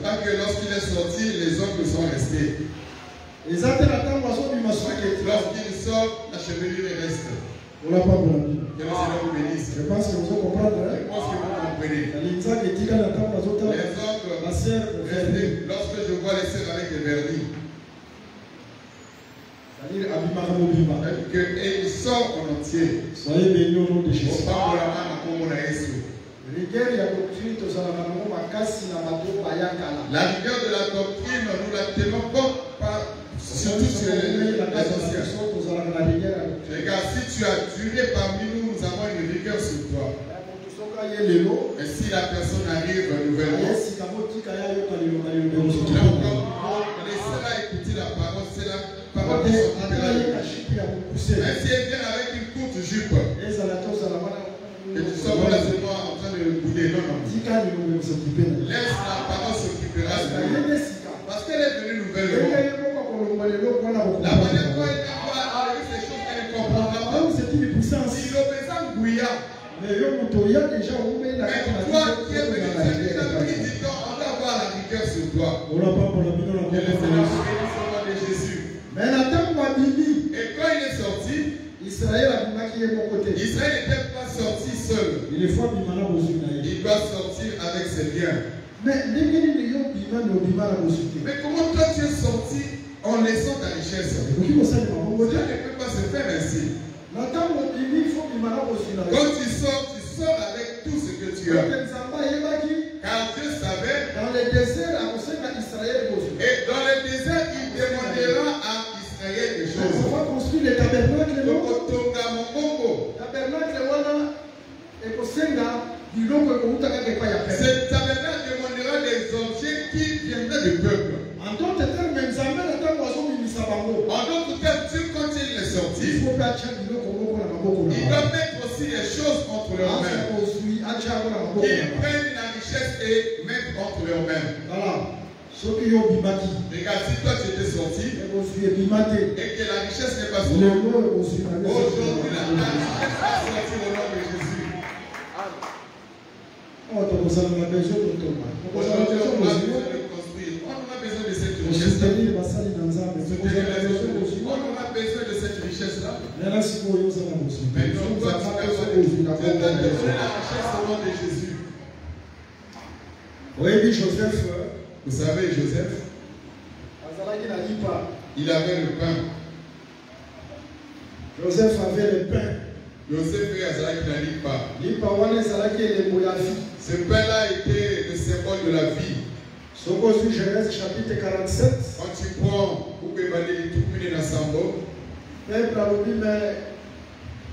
S2: pas
S1: que lorsqu'il est sorti, les autres sont restés. Lorsqu'il sort, la chevelure reste.
S2: Que le Seigneur vous
S1: bénisse.
S2: Je pense que vous comprenez.
S1: Je pense que vous comprenez.
S2: Les autres
S1: restés. Lorsque je vois les sœurs avec les vernis, il sort en entier.
S2: Soyez bénis au nom de Jésus.
S1: La rigueur de la doctrine, nous la tenons pas surtout sur les anciens. Regarde, si tu as duré parmi nous, nous avons une rigueur sur toi. Et si la personne arrive nouvellement, laissez-la écouter la parole, c'est la parole qui s'occupera de lui. Si elle vient avec une courte jupe, et tu sors là seulement en train de bouler, non. Laisse la parole s'occupera de lui. Parce qu'elle est venue nouvellement. La manière dont elle va arriver ces choses qu'elle ne comprendra pas.
S2: C'est une puissance.
S1: Il obéit bouillant.
S2: Mais toi qui es venu,
S1: tu as pris du temps, on va avoir la rigueur sur toi. Que le Seigneur bénisse au nom de Jésus.
S2: Mais attends,
S1: et quand il est sorti,
S2: Israël
S1: n'était pas sorti seul. Il doit sortir avec ses biens.
S2: Mais
S1: comment toi tu es sorti en laissant ta richesse? Ça ne peut pas se faire ainsi. Quand tu sors avec tout ce que tu as. Car Dieu savait.
S2: Dans le désert,
S1: et dans le désert, il demandera à Israël des choses.
S2: On va construire le tabernacle.
S1: Le ce tabernacle demandera des objets qui viendraient du peuple.
S2: En d'autres termes,
S1: Dieu, quand il est sorti, il doit mettre aussi les choses entre leurs mains. Qu'ils prennent la richesse et mettent entre leurs mains.
S2: Voilà.
S1: Regarde, si toi tu étais sorti et que la richesse n'est pas sortie, aujourd'hui la richesse va sortir au nom de Jésus.
S2: On a besoin de
S1: construire. On a besoin de cette richesse-là. On a besoin de cette richesse-là. Maintenant, toi, tu as besoin de la richesse au nom de Jésus.
S2: Oui, Joseph.
S1: Vous savez, Joseph, il avait le pain.
S2: Joseph avait le pain.
S1: Joseph ce pain-là était le symbole de la vie.
S2: Genèse chapitre 47.
S1: Quand tu prends, vous pouvez aller tout mener dans Sambo.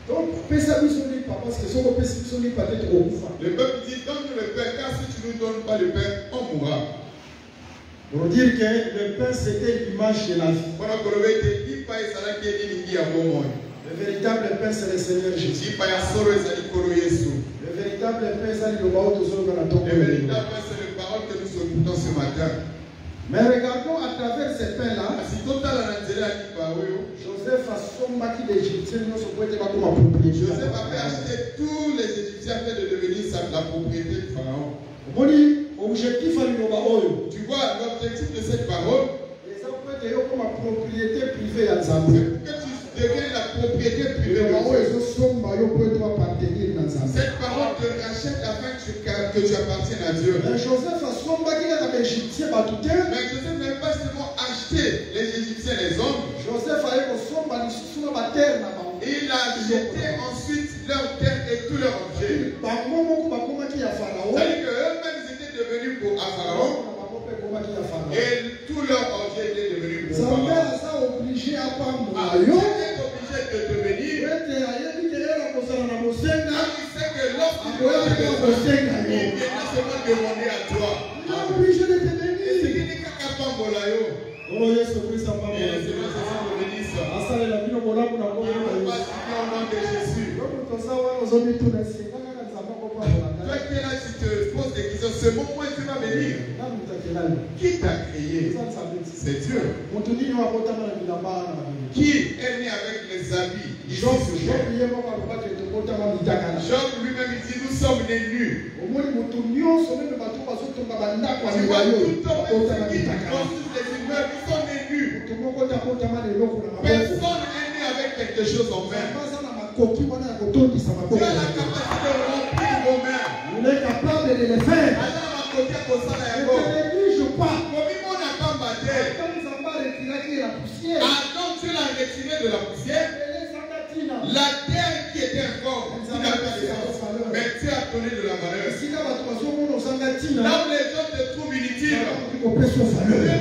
S2: Donc, parce que si on peut se peut-être au pouvoir.
S1: Le peuple dit donne le pain, car si tu ne nous donnes pas le pain, on mourra.
S2: Pour dire que le pain c'était l'image de la vie. Le véritable pain c'est le Seigneur Jésus. Le véritable pain c'est le véritable
S1: pain c'est la parole que nous écoutons ce matin.
S2: Mais regardons à travers ces pains-là. Joseph a sommaki l'Égyptien,
S1: Joseph avait acheté tous les Égyptiens afin de devenir la propriété du Pharaon. Tu vois l'objectif de cette parole?
S2: C'est pour que tu deviennes
S1: la propriété privée. Cette parole te rachète afin que tu appartiennes à Dieu.
S2: Mais Joseph
S1: n'avait pas seulement acheté les Égyptiens, les hommes. Il a jeté ensuite leurs terres et tous leurs objets. C'est-à-dire qu'eux-mêmes étaient devenus pour Pharaon. Et tous leurs objets étaient devenus pour Pharaon.
S2: Il
S1: est obligé de devenir. Il sait que lorsqu'il va seulement demander à toi.
S2: Il est obligé de te bénir. Oh Jésus Christ,
S1: au nom de Jésus. Toi qui es là, si tu te poses des questions, ce moment tu vas venir. Qui t'a créé? C'est Dieu. Qui est né avec les habits? Job lui-même il dit nous sommes nés nus. Tu vois tout homme qui construit des immeubles, ils sont nés nus. Personne n'est né avec quelque chose en main. Tu as la capacité de remplir vos mains.
S2: Il est capable de les faire.
S1: Ne te
S2: néglige pas.
S1: Adam, tu l'as retiré de la poussière. La terre qui était informe, mais tu as donné de la valeur. Là où les gens te trouvent inutile, tu peux te donner la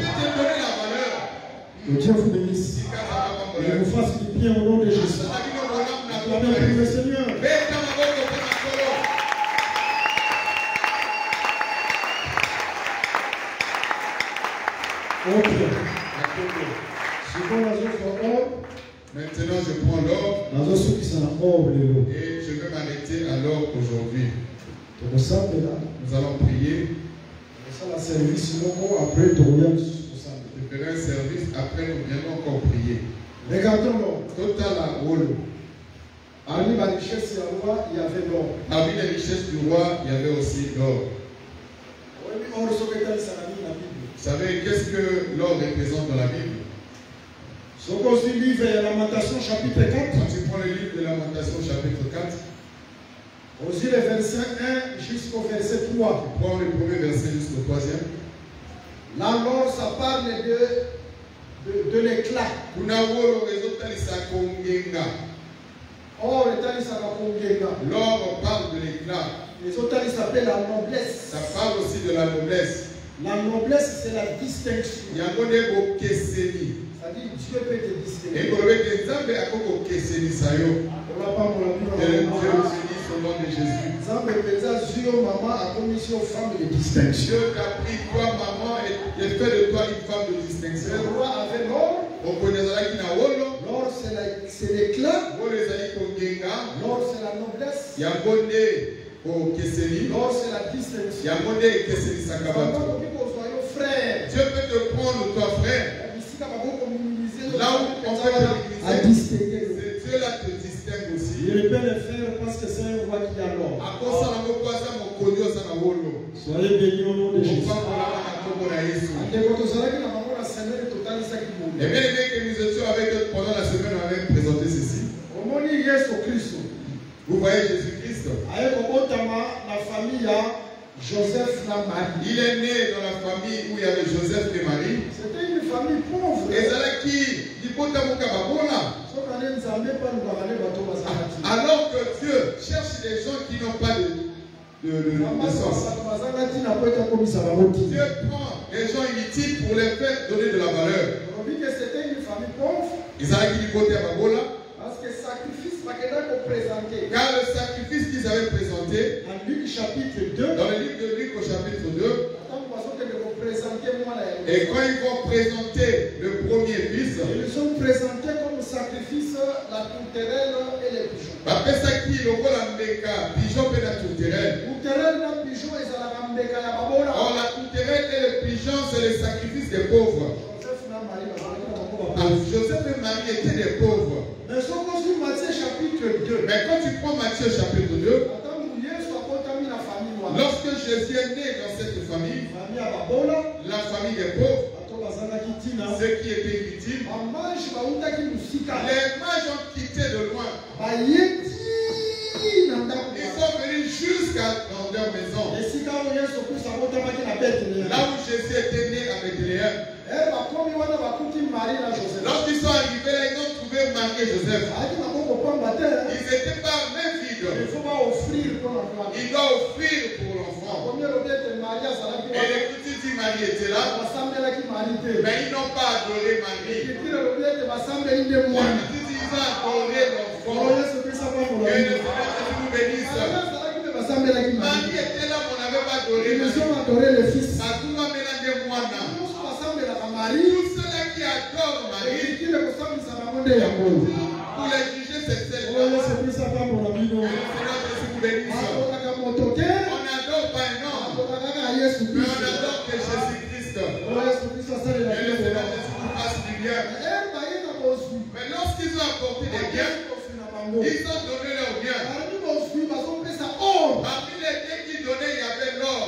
S1: valeur.
S2: Que Dieu vous bénisse. Et vous fasse du bien au nom de Jésus. Acclamez le Seigneur. Ok.
S1: Maintenant, je prends l'or et je vais m'arrêter à l'or aujourd'hui. Nous allons prier.
S2: Je ferai un service,
S1: après nous viendrons encore prier.
S2: Regardons l'or.
S1: Total à Olo.
S2: Parmi la richesse du roi, il y avait l'or.
S1: Parmi les richesses du roi, il y avait aussi l'or. Vous savez, qu'est-ce que l'or représente dans la Bible?
S2: Ce qu'on se livre à Lamentation chapitre 4.
S1: Quand tu prends le livre de Lamentation chapitre 4,
S2: aussi le verset 1 jusqu'au verset 3.
S1: Tu prends le premier verset jusqu'au troisième.
S2: Là, l'or, ça parle de l'éclat. Or,
S1: l'or parle de l'éclat.
S2: Les autres, ils s'appellent la noblesse.
S1: Ça parle aussi de la noblesse.
S2: La noblesse, c'est la distinction.
S1: C'est-à-dire
S2: Dieu peut te distinguer.
S1: Et Dieu bénisse au nom de Jésus. Dieu t'a pris toi, maman, et fait de toi une femme de distinction.
S2: Le roi avait l'or.
S1: L'or,
S2: c'est l'éclat.
S1: L'or,
S2: c'est la noblesse.
S1: L'or,
S2: c'est la distinction.
S1: Dieu peut te prendre, toi, frère. Là où on peut te distinguer, Dieu là te distingue aussi.
S2: Il peut le faire parce que c'est un roi qui a l'or. bénis au nom de Jésus.
S1: Et bien aimé que nous étions avec eux pendant la semaine, on avait présenté ceci. Vous voyez Jésus-Christ. Il est né dans la famille où il y avait Joseph et Marie.
S2: C'était une famille pauvre.
S1: Alors que Dieu cherche des gens qui n'ont pas de sens. Dieu prend les gens inutiles pour les faire donner de la valeur.
S2: C'était une famille pauvre. Parce que sacrifice
S1: car le sacrifice qu'ils avaient présenté
S2: dans le livre chapitre 2,
S1: dans le livre de Luc au chapitre 2, et quand ils vont présenter le premier fils,
S2: ils sont présentés comme sacrifice la tourterelle et les pigeons.
S1: Après ça, qui le voit la mbeka, pigeon et la tourterelle.
S2: Tourterelle et pigeon, ils ont la mbeka ya babola.
S1: Or la tourterelle et le pigeon, c'est le sacrifice des pauvres. Joseph et Marie étaient des pauvres.
S2: Mais
S1: quand tu prends Matthieu chapitre 2, lorsque Jésus est né dans cette famille, la famille des pauvres, ceux qui étaient victimes, les mages ont quitté de loin. Ils sont venus jusqu'à dans leur maison. Là où Jésus était né à Bethléem. Lorsqu'ils sont arrivés là, ils ont trouvé Marie et Joseph. Ils n'étaient pas main vide. Il doit offrir pour l'enfant. Et les petits dit Marie était là. Mais ils n'ont pas adoré Marie. Les petits ils ont adoré l'enfant. Que le Seigneur nous bénisse. Marie était là, mais on n'avait pas adoré Marie. Tous ceux-là qui adorent Marie, pour les juger, c'est celle-là. Que le Seigneur vous bénisse. On n'adore pas un homme, mais on adore que Jésus-Christ. Que le Seigneur vous fasse du bien. Mais lorsqu'ils ont apporté des biens, ils ont donné leurs biens. Parmi les biens qu'ils donnaient, il y avait l'or.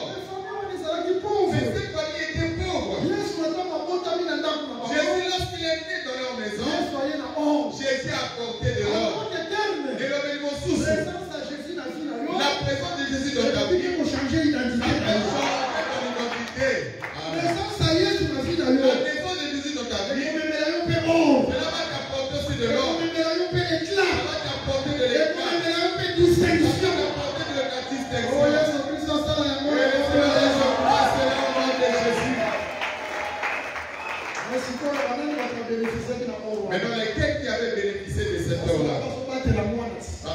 S1: Mais cette famille était pauvre. Jésus, lorsqu'il est né dans leur maison, Jésus a apporté de l'or. Et le même source. La présence de Jésus dans ta vie a changé ton identité. La présence de Jésus dans ta vie, cela va t'apporter aussi de l'or. Cela va t'apporter de l'éclat. Cela va t'apporter de la distinction. Maintenant, lesquels qui avaient bénéficié de cette or-là?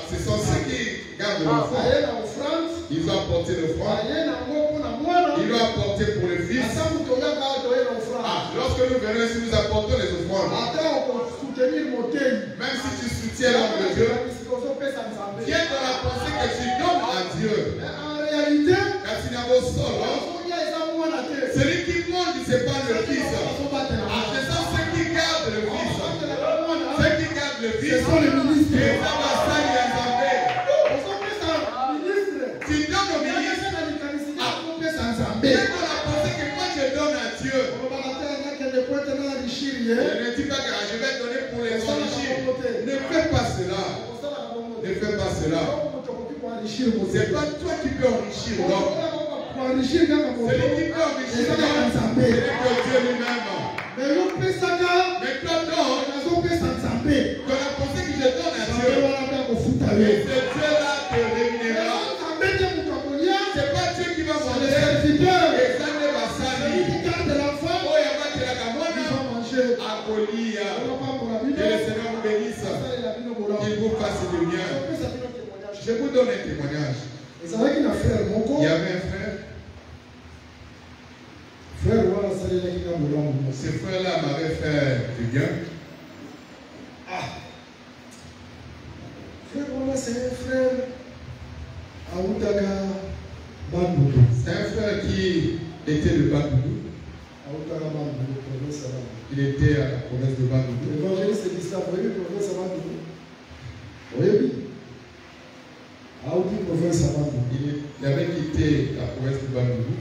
S1: Ce sont ceux qui gardent l'offrande. Ils ont apporté l'offrande. Ils l'ont apporté pour le fils. Lorsque nous venons ici, nous apportons les offrandes. Même si tu soutiens l'homme de Dieu, viens dans la pensée que tu donnes à Dieu. Car tu n'as pas sol. Celui qui monte, ce n'est pas le fils. Ce sont ceux qui gardent le fils. Ceux qui gardent le fils. Et ça va salir les enlever. Tu donnes au ministre. Viens dans la pensée que moi je donne à Dieu. Ne dis pas que je vais donner pour les enrichir. Ne fais pas cela. Ne fais pas cela. Ce n'est pas toi qui peux enrichir l'homme. Celui qui peut enrichir l'homme, c'est Dieu lui-même. Mais toi, donne. Que la pensée que je donne à Dieu, et ce Dieu-là te rémunérera. Ce n'est pas Dieu qui va manger. Et ça ne va salir. Oh, il y a pas de la gamona. Abolia. Que le Seigneur vous bénisse. Qu'il vous fasse du bien. Je vous donne un témoignage. Il y avait un frère. Ce frère-là m'avait fait du bien.
S2: C'est un frère
S1: C'est un frère qui était de Bandundu. Il était à la province de Bandundu.
S2: L'évangéliste dit ça, vous voyez, province à Bandundu. Oui.
S1: Il avait quitté la province de Bandundu.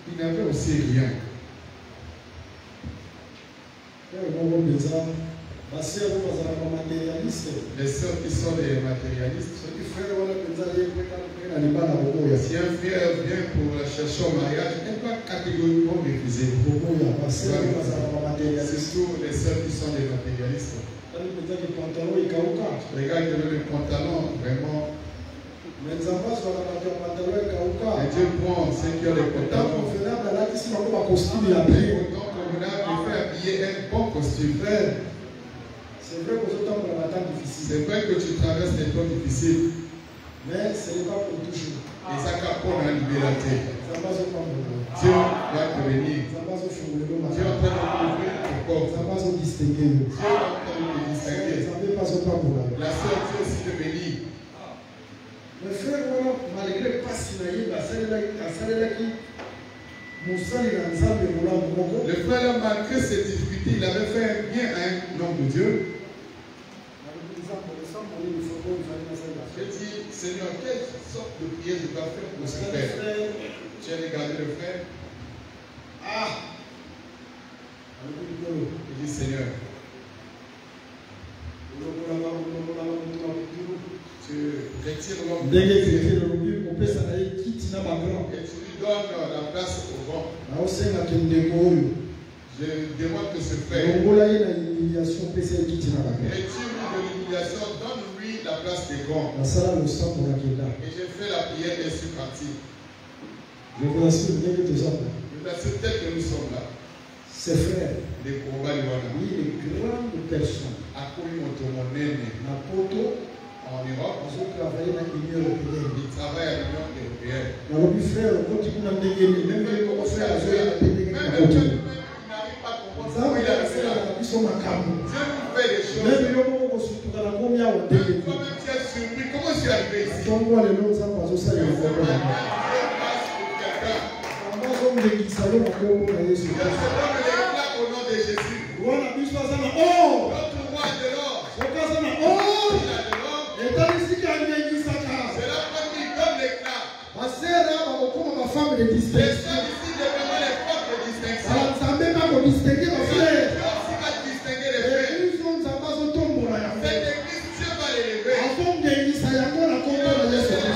S1: Il n'avait aussi rien. Les sœurs qui sont des matérialistes, si un frère vient pour chercher au mariage, elle doit catégoriquement refuser. Surtout les sœurs qui sont des matérialistes. Regarde le pantalon, vraiment. Et Dieu prend ceux qui ont les pantalons. Autant convenable, il fait habiller un bon costume. C'est vrai que tu traverses des temps difficiles.
S2: Mais ce n'est pas pour toujours.
S1: Et ça capone la liberté. Dieu va te bénir. Dieu est en train de t'ouvrir ton corps. Dieu est en train de te distinguer. La sœur Dieu aussi te bénit.
S2: Le frère, malgré pas si le
S1: frère, malgré ses difficultés, il avait fait un bien à un homme de Dieu. Je dis, Seigneur, quelle sorte de prière je dois faire pour ce frère? Tu as regardé le frère? Ah! Je dis, Seigneur, tu retires l'homme et tu lui donnes la place au vent. Je demande que ce frère retire de l'humiliation, donne-lui la place des grands. Et j'ai fait la prière et je suis parti.
S2: Je vous assure tel que nous
S1: sommes là.
S2: Ces frères,
S1: les
S2: grandes personnes,
S1: en Europe, ils travaillent à l'Union européenne.
S2: Femme de distinction. Alors, ça ne peut pas vous distinguer, ma frère. L'église, on ne s'en passe au tombeau. En forme d'église, ça y a quoi la contrôle de Jésus.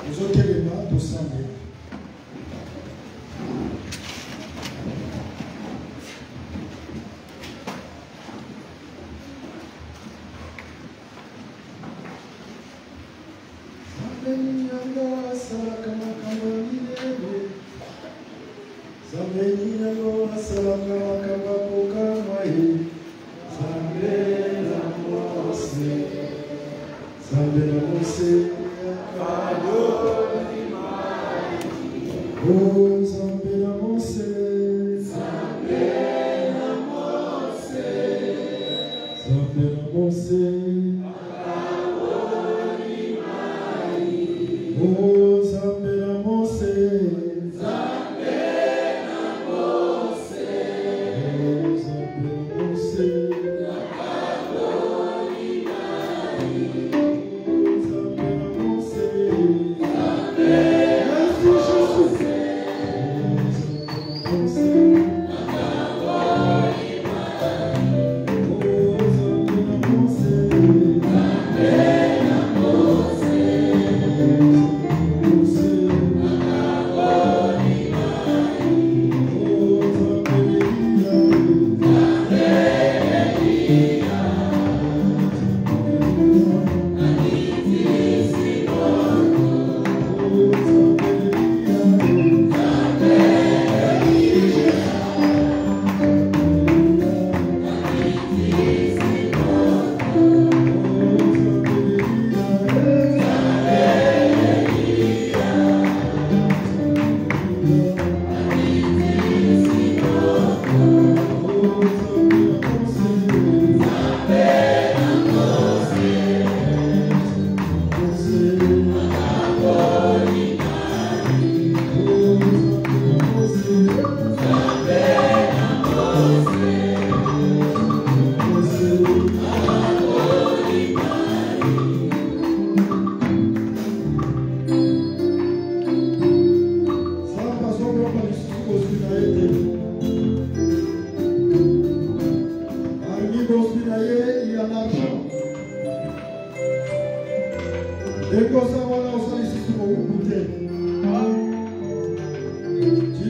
S2: Nous autres éléments, tout ça. Tu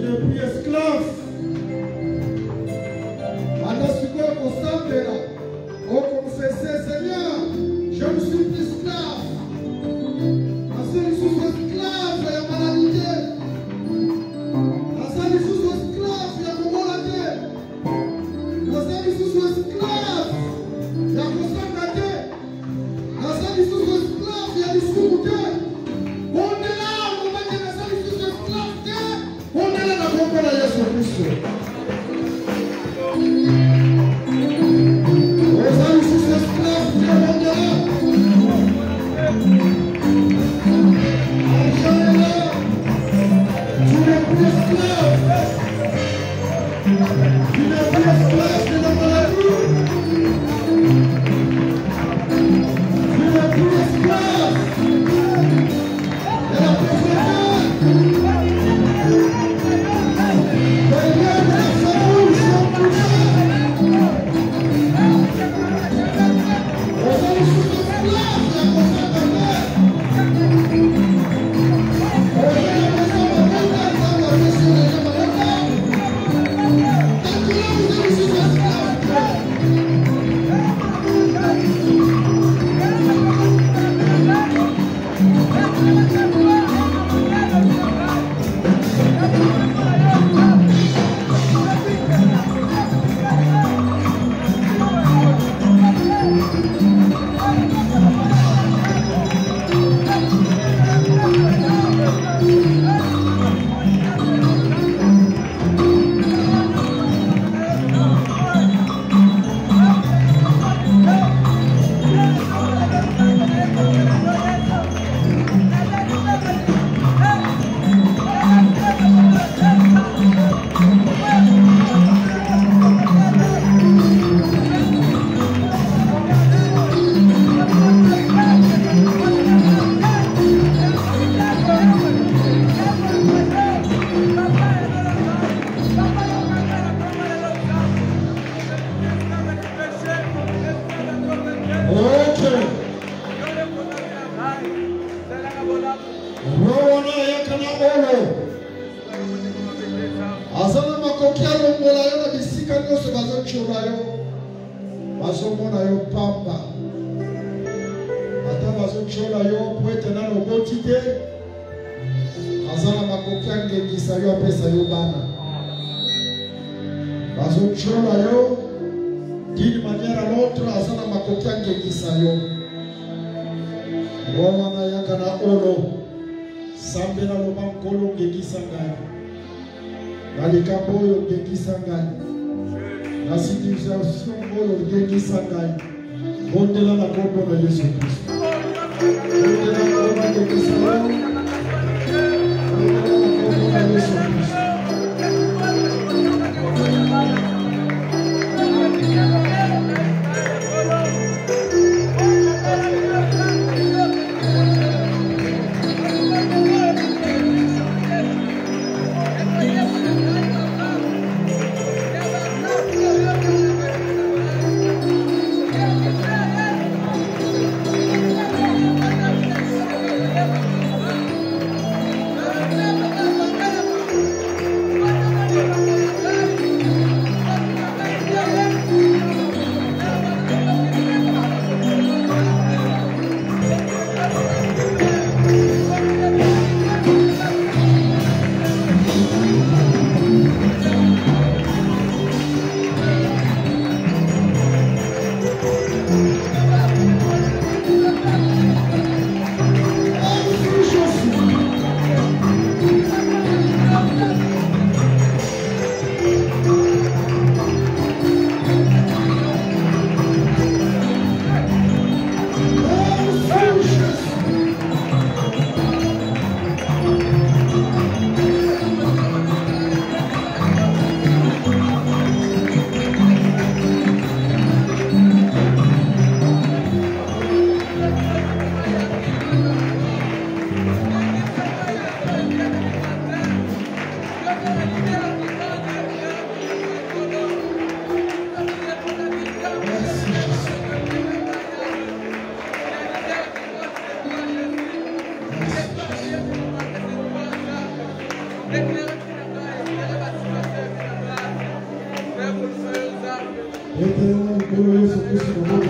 S2: n'es plus esclave. Oh, confessez, Seigneur, je ne suis plus esclave. Parce que je suis esclave de la maladie. Parce que je suis esclave de la moralité. Parce que je suis esclave de la consanguinité. Parce que je suis esclave de la discours. On est là, on va dire que je suis esclave. On est là dans le monde de Jésus-Christ. Jésus.